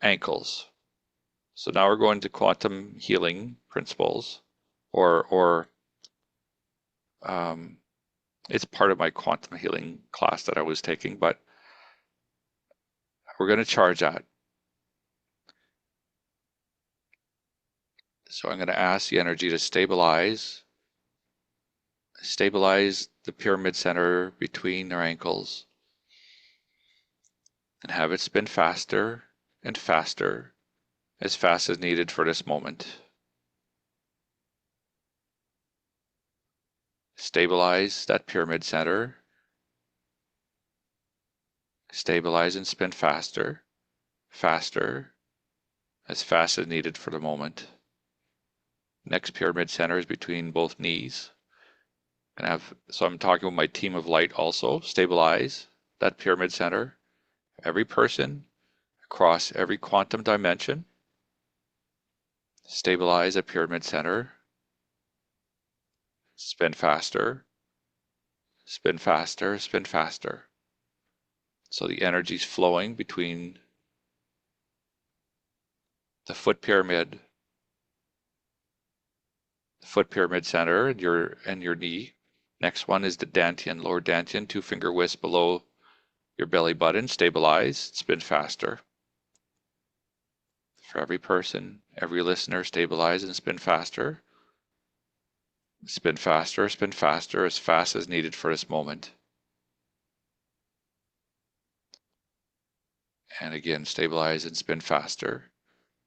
B: ankles. So now we're going to quantum healing principles, or um, it's part of my quantum healing class that I was taking, but we're going to charge that. So I'm going to ask the energy to stabilize the pyramid center between their ankles and have it spin faster and faster, as fast as needed for this moment. Stabilize that pyramid center. Stabilize and spin faster, faster, as fast as needed for the moment. Next pyramid center is between both knees. So I'm talking with my team of light also. Stabilize that pyramid center. Every person across every quantum dimension. Stabilize a pyramid center. Spin faster, spin faster, spin faster. So the energy is flowing between the foot pyramid center and your knee. Next one is the dantian, lower dantian, 2-finger wisp below your belly button. Stabilize, spin faster. For every person, every listener, stabilize and spin faster. Spin faster, as fast as needed for this moment. And again, stabilize and spin faster,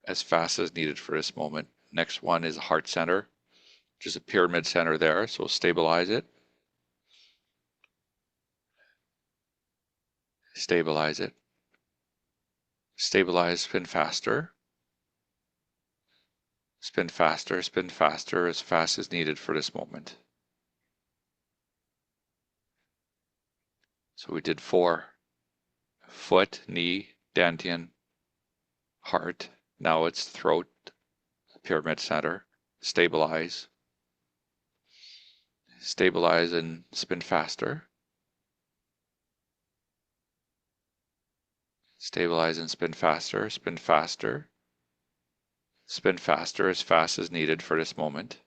B: as fast as needed for this moment. Next one is heart center, which is a pyramid center there, so stabilize it. Stabilize it. Stabilize, spin faster. Spin faster, as fast as needed for this moment. So we did 4. Foot, knee, dantian, heart. Now it's throat, pyramid center. Stabilize. Stabilize and spin faster. Stabilize and spin faster, spin faster. Spin faster, as fast as needed for this moment.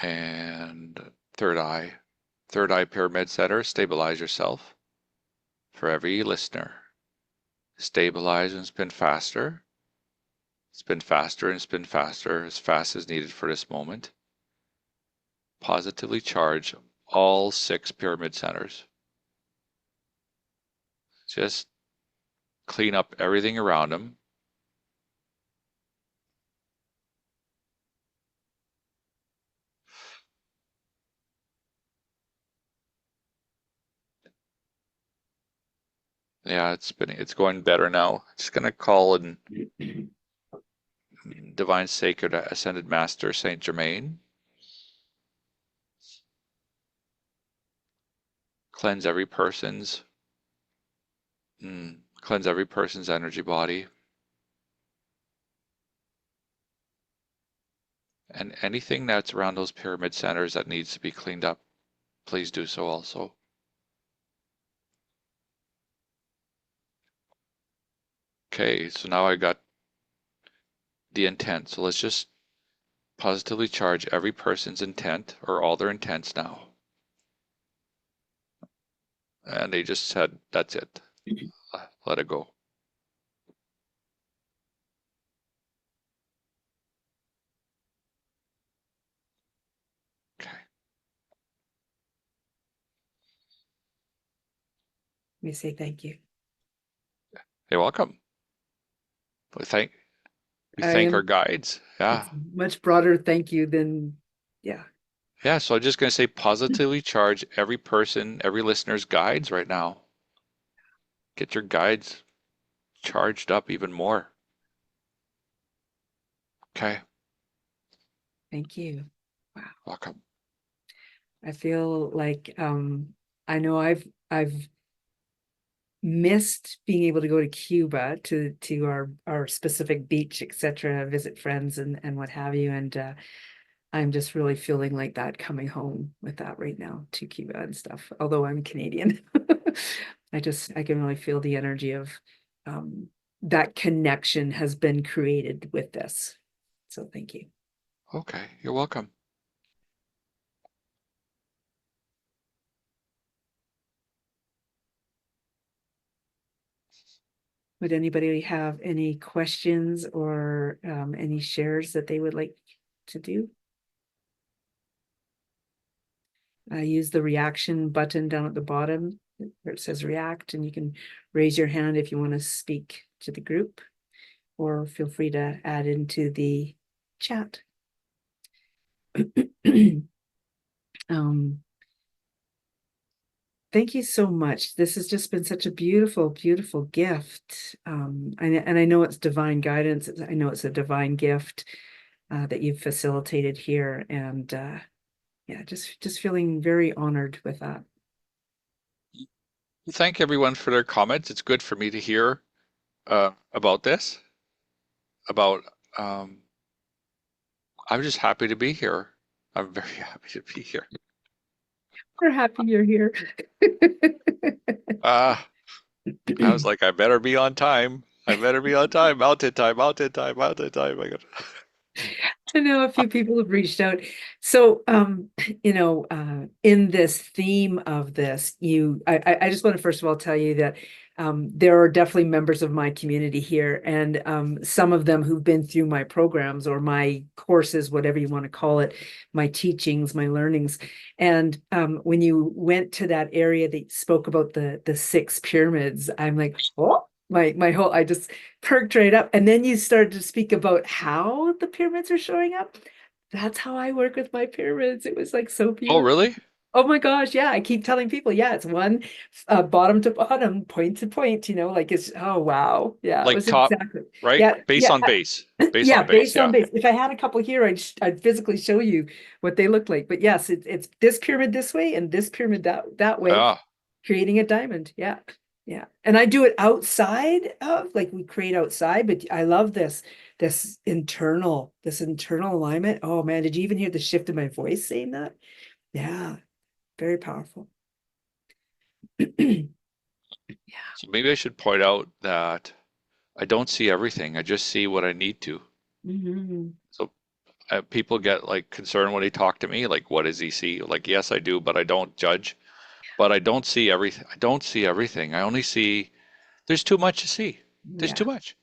B: And third eye pyramid center, stabilize yourself. for every listener. Stabilize and spin faster. Spin faster and spin faster, as fast as needed for this moment. Positively charge all 6 pyramid centers. Just clean up everything around them. Yeah, it's spinning. It's going better now. Just gonna call in Divine Sacred Ascended Master Saint Germain. Cleanse every person's cleanse every person's energy body. And anything that's around those pyramid centers that needs to be cleaned up, please do so also. Okay, so now I got the intent. So let's just positively charge every person's intent, or all their intents now. And they just said, that's it. Let it go. Okay.
A: We say thank you.
B: You're welcome. We thank
A: I
B: our
A: am,
B: guides. Yeah.
A: it's much broader thank you than, yeah.
B: Yeah, so I'm just going to say positively charge every person, every listener's guides right now. Get your guides charged up even more. Okay.
A: Thank you. Wow.
B: Welcome.
A: I feel like I know I've missed being able to go to Cuba to our specific beach, etc., visit friends and what have you. And I'm just really feeling like that coming home with that right now to Cuba and stuff, although I'm Canadian. I can really feel the energy of that connection has been created with this. So thank you.
B: Okay, you're welcome.
A: Would anybody have any questions or any shares that they would like to do? Use the reaction button down at the bottom where it says react, and you can raise your hand if you want to speak to the group, or feel free to add into the chat. Thank you so much. This has just been such a beautiful, beautiful gift. And I know it's divine guidance. I know it's a divine gift that you've facilitated here. And yeah, just feeling very honored with that.
B: Thank everyone for their comments. It's good for me to hear about this. Um, I'm just happy to be here. I'm very happy to be here.
A: We're happy you're here.
B: I was like, I better be on time. I better be on time. Mountain time, mountain time, mountain time. I got
A: I know a few people have reached out. So, in this theme of this, I just want to first of all tell you that there are definitely members of my community here, and some of them who've been through my programs or my courses, whatever you want to call it, my teachings, my learnings. And when you went to that area that spoke about the 6 pyramids, I'm like, oh, my whole I just perked right up. And then you started to speak about how the pyramids are showing up. That's how I work with my pyramids. It was like so
B: Oh,
A: beautiful.
B: really?
A: Oh my gosh, yeah. I keep telling people, yeah, it's one bottom to bottom, point to point, like it's oh wow. Yeah, it
B: Like
A: was
B: top,
A: exactly.
B: right?
A: Yeah,
B: Base
A: yeah.
B: on base. Base
A: Yeah,
B: on base.
A: based on
B: Yeah.
A: base. If I had a couple here, I'd physically show you what they look like. But yes, it's this pyramid this way and this pyramid that way,
B: Ah.
A: creating a diamond. Yeah. Yeah. And I do it outside of, like, we create outside, but I love this internal alignment. Oh man, did you even hear the shift in my voice saying that? Yeah, very powerful. Yeah.
B: So maybe I should point out that I don't see everything. I just see what I need to.
A: Mhm.
B: So people get like concerned when they talk to me, like, what does he see? Like, yes, I do, but I don't judge. but I don't see everything. I don't see everything. I only see there's too much to see. There's too
A: Yeah.
B: much.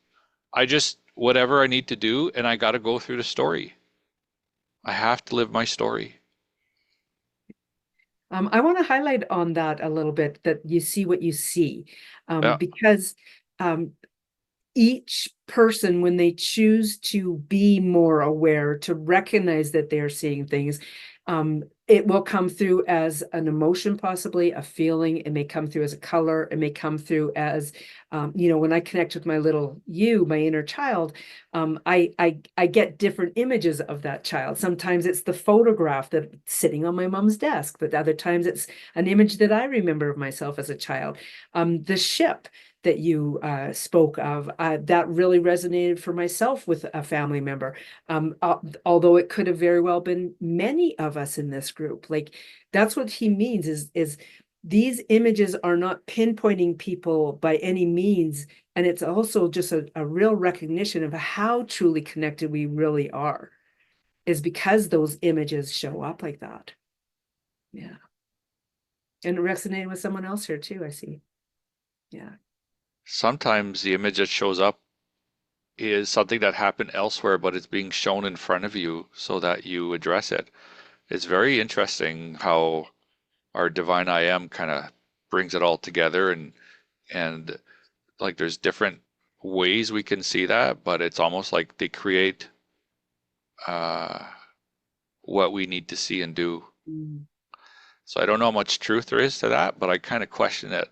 B: I just whatever I need to do, and I got to go through the story. I have to live my story.
A: I want to highlight on that a little bit, that you see what you see,
B: Yeah.
A: because um, each person, when they choose to be more aware, to recognize that they're seeing things, it will come through as an emotion, possibly a feeling. It may come through as a color. It may come through as, when I connect with my little you, my inner child, I get different images of that child. Sometimes it's the photograph that's sitting on my mom's desk, but other times it's an image that I remember of myself as a child. The ship that you spoke of, that really resonated for myself with a family member. Although it could have very well been many of us in this group. Like, that's what he means, is these images are not pinpointing people by any means. And it's also just a real recognition of how truly connected we really are, is because those images show up like that. Yeah. And resonating with someone else here too, I see. Yeah.
B: Sometimes the image that shows up is something that happened elsewhere, but it's being shown in front of you so that you address it. It's very interesting how our divine I am kind of brings it all together, and like there's different ways we can see that, but it's almost like they create uh, what we need to see and do.
A: Mm.
B: So I don't know how much truth there is to that, but I kind of question it.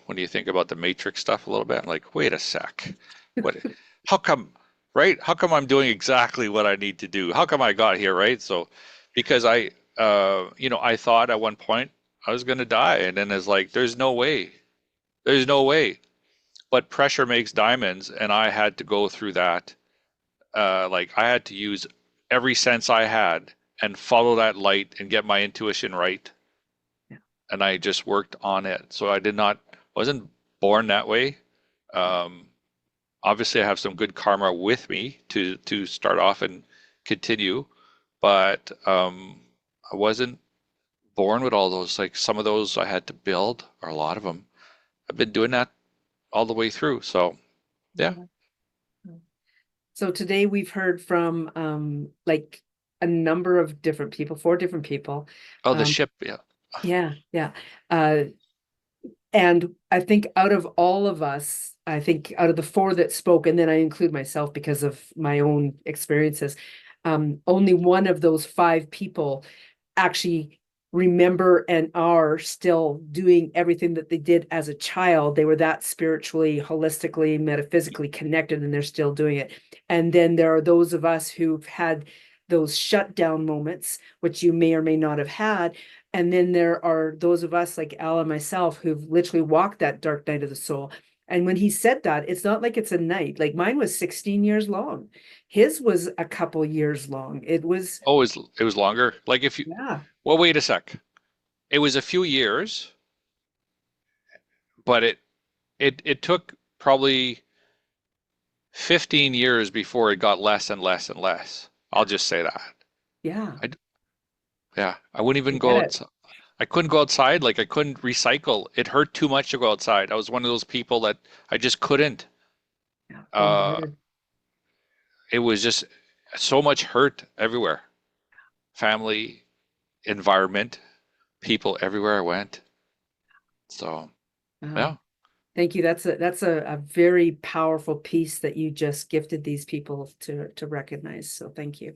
B: When you think about the Matrix stuff a little bit, I'm like, wait a sec, what? How come, right? How come I'm doing exactly what I need to do? How come I got here, right? So, because I thought at one point I was gonna die, and then it's like, there's no way. But pressure makes diamonds, and I had to go through that. Like I had to use every sense I had and follow that light and get my intuition right,
A: Yeah.
B: and I just worked on it. So I wasn't born that way. Um, Obviously, I have some good karma with me to start off and continue, but I wasn't born with all those. Like some of those I had to build, or a lot of them. I've been doing that all the way through. So yeah.
A: Yeah. So today we've heard from like a number of different people, four different people.
B: Oh, the
A: Um,
B: ship. Yeah.
A: yeah, yeah. Uh, and I think out of all of us, I think out of the four that spoke, and then I include myself because of my own experiences, only one of those five people actually remember and are still doing everything that they did as a child. They were that spiritually, holistically, metaphysically connected, and they're still doing it. And then there are those of us who've had those shutdown moments, which you may or may not have had. And then there are those of us like Al and myself who've literally walked that dark night of the soul. And when he said that, it's not like it's a night. Like mine was 16 years long. His was a couple years long. It was,
B: Oh, it was longer. Like if you,
A: yeah,
B: well, wait a sec. It was a few years, but it took probably 15 years before it got less and less and less. I'll just say that.
A: yeah,
B: I, yeah, I wouldn't
A: I
B: even
A: get
B: go
A: it.
B: outside. I couldn't go outside. Like I couldn't recycle. It hurt too much to go outside. I was one of those people that I just couldn't.
A: Yeah,
B: Uh,
A: bombarded.
B: it was just so much hurt everywhere. Family, environment, people everywhere I went. So,
A: Wow.
B: yeah.
A: Thank you. That's a very powerful piece that you just gifted these people to recognize. So thank you.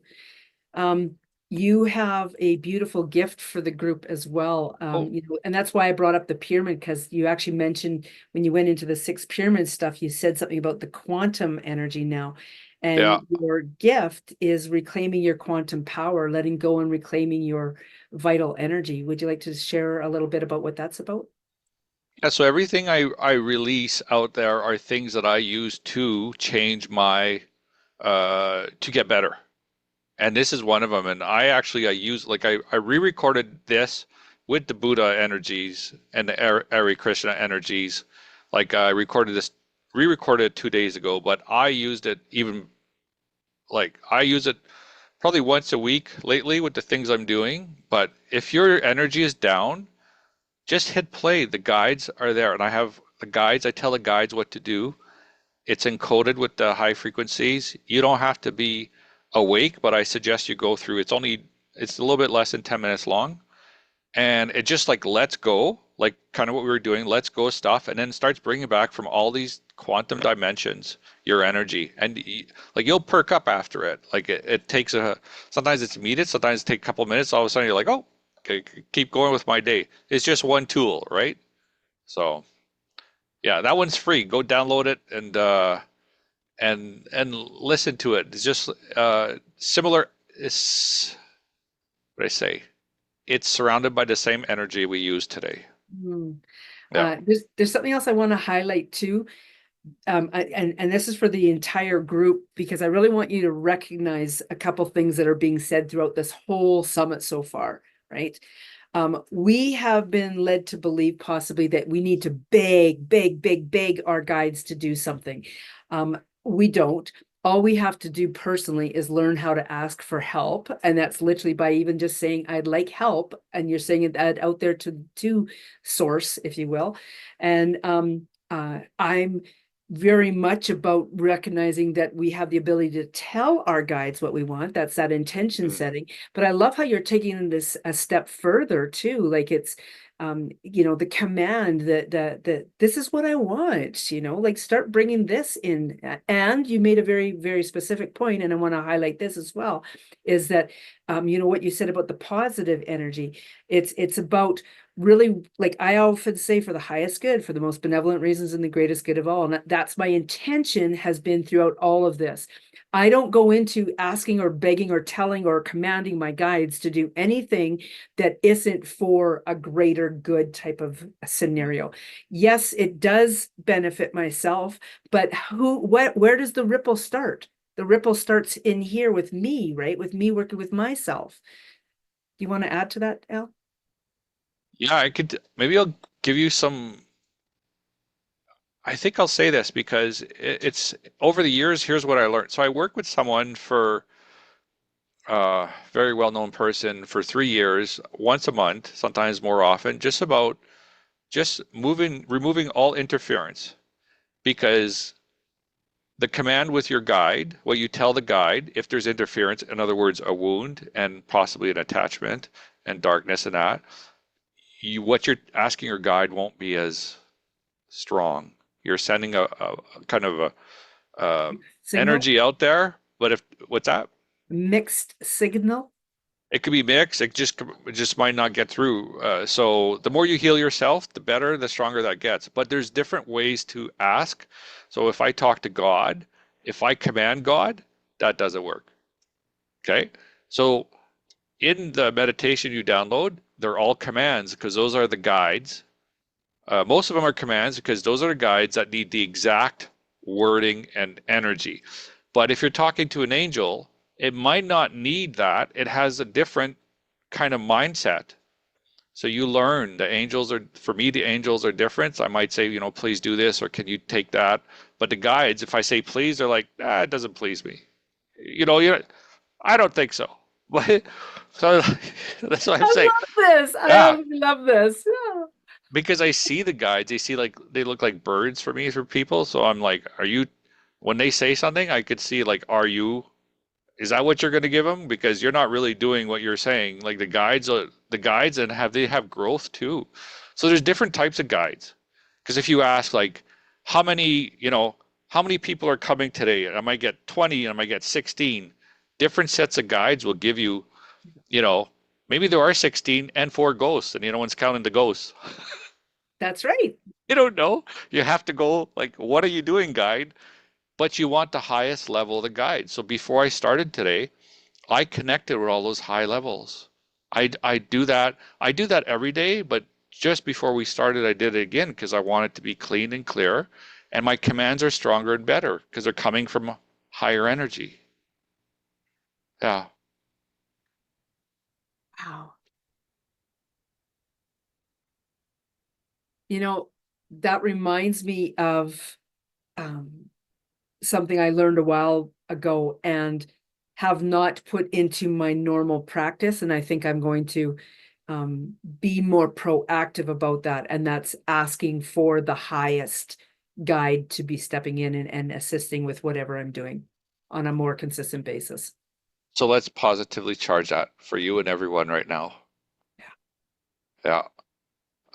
A: Um, you have a beautiful gift for the group as well.
B: Oh,
A: And that's why I brought up the pyramid, because you actually mentioned when you went into the six pyramid stuff, you said something about the quantum energy now.
B: yeah.
A: And your gift is reclaiming your quantum power, letting go and reclaiming your vital energy. Would you like to share a little bit about what that's about?
B: Yeah, so everything I release out there are things that I use to change to get better. And this is one of them. And I use, like, I re-recorded this with the Buddha energies and the Hare Krishna energies. Like, I re-recorded it 2 days ago, but I use it probably once a week lately with the things I'm doing. But if your energy is down, just hit play. The guides are there, and I have the guides. I tell the guides what to do. It's encoded with the high frequencies. You don't have to be awake, but I suggest you go through. It's a little bit less than 10 minutes long, and it just like lets go, like kind of what we were doing, lets go of stuff, and then starts bringing back from all these quantum dimensions your energy, and like you'll perk up after it. Like it takes sometimes it's immediate, sometimes it takes a couple of minutes. All of a sudden you're like, oh, okay, keep going with my day. It's just one tool, right? So yeah, that one's free. Go download it and listen to it. It's just similar. It's what I say. It's surrounded by the same energy we use today.
A: Mm.
B: Yeah.
A: There's something else I want to highlight too. And this is for the entire group because I really want you to recognize a couple things that are being said throughout this whole summit so far, right? We have been led to believe possibly that we need to beg our guides to do something. We don't. All we have to do personally is learn how to ask for help. And that's literally by even just saying, I'd like help. And you're saying it out there to source, if you will. And I'm very much about recognizing that we have the ability to tell our guides what we want. That's that intention
B: Mm.
A: setting. But I love how you're taking this a step further too. Like it's, the command that this is what I want, like start bringing this in. And you made a very, very specific point, and I want to highlight this as well, is that, what you said about the positive energy. It's about really, like I often say, for the highest good, for the most benevolent reasons and the greatest good of all. And that's my intention has been throughout all of this. I don't go into asking or begging or telling or commanding my guides to do anything that isn't for a greater good type of scenario. Yes, it does benefit myself, but where does the ripple start? The ripple starts in here with me, right? With me working with myself. Do you want to add to that, Al?
B: Yeah, I could maybe I'll give you some. I think I'll say this because it's over the years, here's what I learned. So I worked with someone for very well-known person for 3 years, once a month, sometimes more often, just removing all interference because the command with your guide, what you tell the guide, if there's interference, in other words, a wound and possibly an attachment and darkness and that, what you're asking your guide won't be as strong. You're sending a kind of a
A: Signal?
B: energy out there, but if what's that?
A: Mixed signal?
B: It could be mixed. It just might not get through. So the more you heal yourself, the better, the stronger that gets. But there's different ways to ask. So if I talk to God, if I command God, that doesn't work. Okay. So in the meditation you download, they're all commands because those are the guides. Most of them are commands because those are the guides that need the exact wording and energy. But if you're talking to an angel, it might not need that. It has a different kind of mindset. So you learn for me, the angels are different. So I might say, please do this, or can you take that? But the guides, if I say please, they're like, it doesn't please me. I don't think so. But so that's what I'm
A: I
B: saying.
A: love this. I
B: Yeah,
A: absolutely love this. Yeah.
B: because I see the guides, they look like birds for me for people. So I'm like, when they say something, I could see like, is that what you're going to give them? Because you're not really doing what you're saying. Like the guides and they have growth too. So there's different types of guides. Because if you ask like, how many, how many people are coming today? And I might get 20 and I might get 16. Different sets of guides will give you, you know, maybe there are 16 and four ghosts and no one's counting the ghosts.
A: That's right.
B: You don't know. You have to go like, what are you doing, guide? But you want the highest level of the guide. So before I started today, I connected with all those high levels. I do that. I do that every day, but just before we started, I did it again because I want it to be clean and clear. And my commands are stronger and better because they're coming from higher energy. Yeah.
A: Wow. You know, that reminds me of um, something I learned a while ago and have not put into my normal practice. And I think I'm going to be more proactive about that. And that's asking for the highest guide to be stepping in and assisting with whatever I'm doing on a more consistent basis.
B: So let's positively charge that for you and everyone right now. Yeah.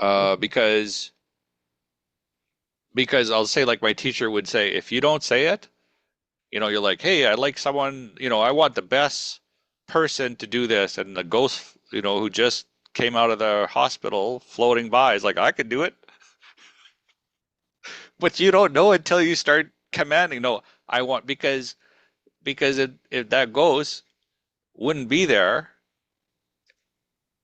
A: Yeah.
B: Because I'll say, like my teacher would say, if you don't say it, you're like, hey, I like someone, I want the best person to do this, and the ghost, who just came out of the hospital floating by is like, I could do it. But you don't know until you start commanding. No, I want, because if that ghost wouldn't be there,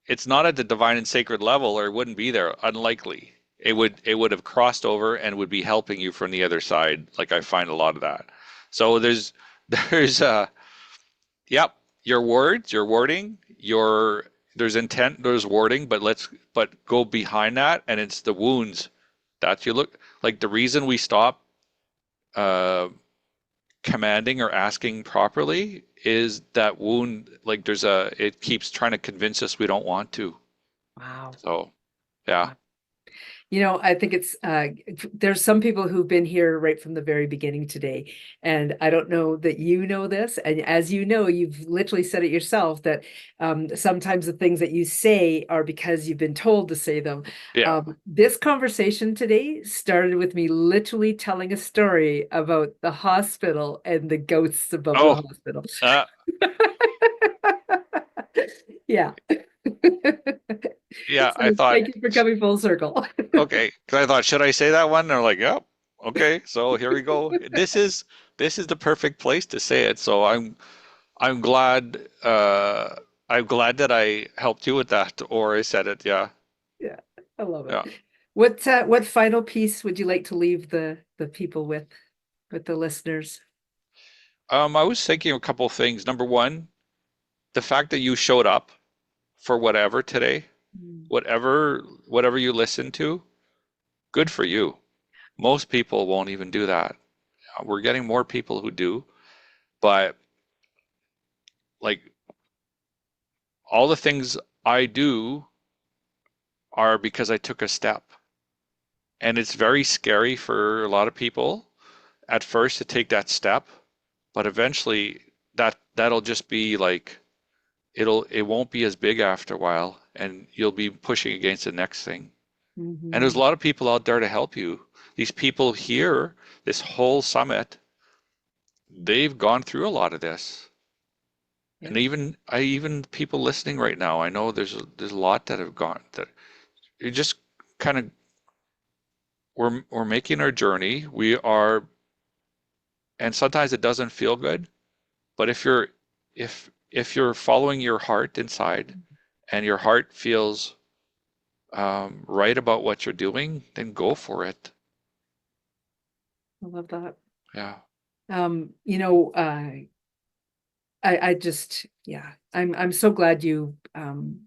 B: it's not at the divine and sacred level, or it wouldn't be there. Unlikely. It would have crossed over and would be helping you from the other side. Like I find a lot of that. So there's yep, your words, your wording, there's intent, there's wording, but go behind that, and it's the wounds that you look like. The reason we stop uh commanding or asking properly is that wound, like it keeps trying to convince us we don't want to.
A: Wow.
B: So yeah.
A: I think there's some people who've been here right from the very beginning today. And I don't know that you know this. And as you know, you've literally said it yourself that sometimes the things that you say are because you've been told to say them.
B: Yeah.
A: This conversation today started with me literally telling a story about the hospital and the ghosts above the
B: Oh,
A: hospital.
B: uh,
A: Yeah.
B: yeah, I
A: So
B: thought,
A: thank you for coming full circle.
B: okay, because I thought, should I say that one? And they're like, yep, okay, so here we go. This is the perfect place to say it. So I'm glad I'm glad that I helped you with that, or I said it. Yeah,
A: Yeah, I love it.
B: yeah.
A: What final piece would you like to leave the people with the listeners?
B: I was thinking of a couple of things. Number one, the fact that you showed up for whatever today,
A: Mm.
B: whatever you listened to, good for you. Most people won't even do that. We're getting more people who do, but like all the things I do are because I took a step. And it's very scary for a lot of people at first to take that step, but eventually that'll just be like it won't be as big after a while, and you'll be pushing against the next thing. And there's a
A: Hmm.
B: lot of people out there to help you. These people here, this whole summit, they've gone through a lot of this.
A: Yeah.
B: And even people listening right now, I know there's a lot that have gone that you just kind of we're making our journey. We are, and sometimes it doesn't feel good, but if you're following your heart inside, and your heart feels right about what you're doing, then go for it.
A: I love that.
B: Yeah.
A: Um, you know, uh, I just, yeah, I'm so glad you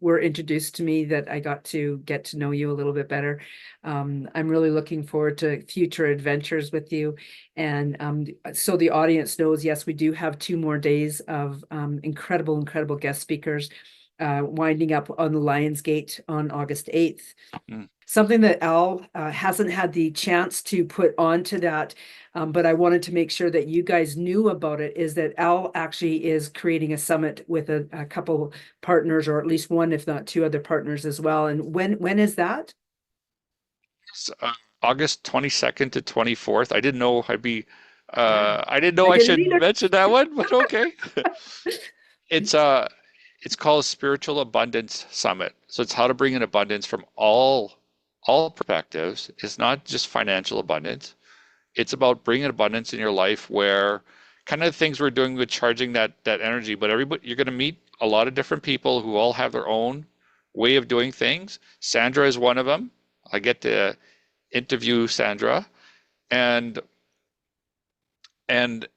A: were introduced to me, that I got to know you a little bit better. I'm really looking forward to future adventures with you. And so the audience knows, yes, we do have 2 more days of incredible guest speakers, winding up on the Lionsgate on August 8th.
B: Mm.
A: Something that Al hasn't had the chance to put onto that, but I wanted to make sure that you guys knew about it, is that Al actually is creating a summit with a couple partners, or at least one, if not two other partners as well. And when is that?
B: It's, August 22nd to 24th. I didn't know I'd be I didn't
A: I
B: know I
A: didn't
B: should
A: either.
B: mention that one, but okay. It's it's called Spiritual Abundance Summit. So it's how to bring in abundance from all perspectives. It's not just financial abundance. It's about bringing abundance in your life, where kind of things we're doing with charging that energy, but everybody, you're going to meet a lot of different people who all have their own way of doing things. Sandra is one of them. I get to interview Sandra, and and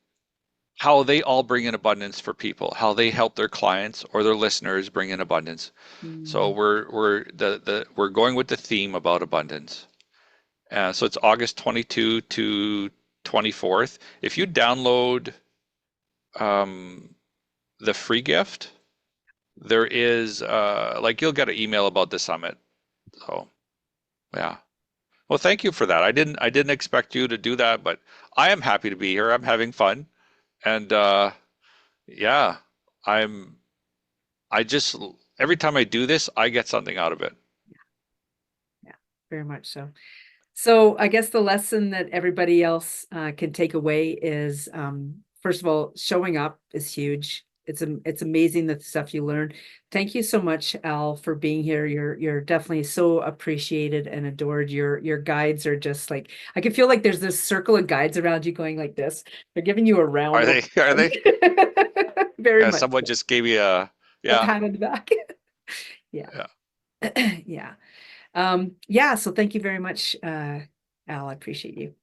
B: how they all bring in abundance for people, how they help their clients or their listeners bring in abundance. So
A: Mm.
B: we're going with the theme about abundance. So it's August 22 to 24th. If you download um, the free gift, there is like you'll get an email about the summit. So yeah. Well, thank you for that. I didn't expect you to do that, but I am happy to be here. I'm having fun. And yeah, I'm I just every time I do this, I get something out of it.
A: Yeah, very much so. So I guess the lesson that everybody else can take away is, first of all, showing up is huge. It's amazing the stuff you learn. Thank you so much, Al, for being here. You're definitely so appreciated and adored. Your guides are just like, I can feel like there's this circle of guides around you going like this. They're giving you a round
B: Are
A: of
B: they? Are they?
A: very
B: Yeah,
A: much
B: someone just gave me
A: a
B: yeah,
A: pat on the back. Yeah.
B: yeah.
A: Yeah. Yeah. So thank you very much, Al. I appreciate you.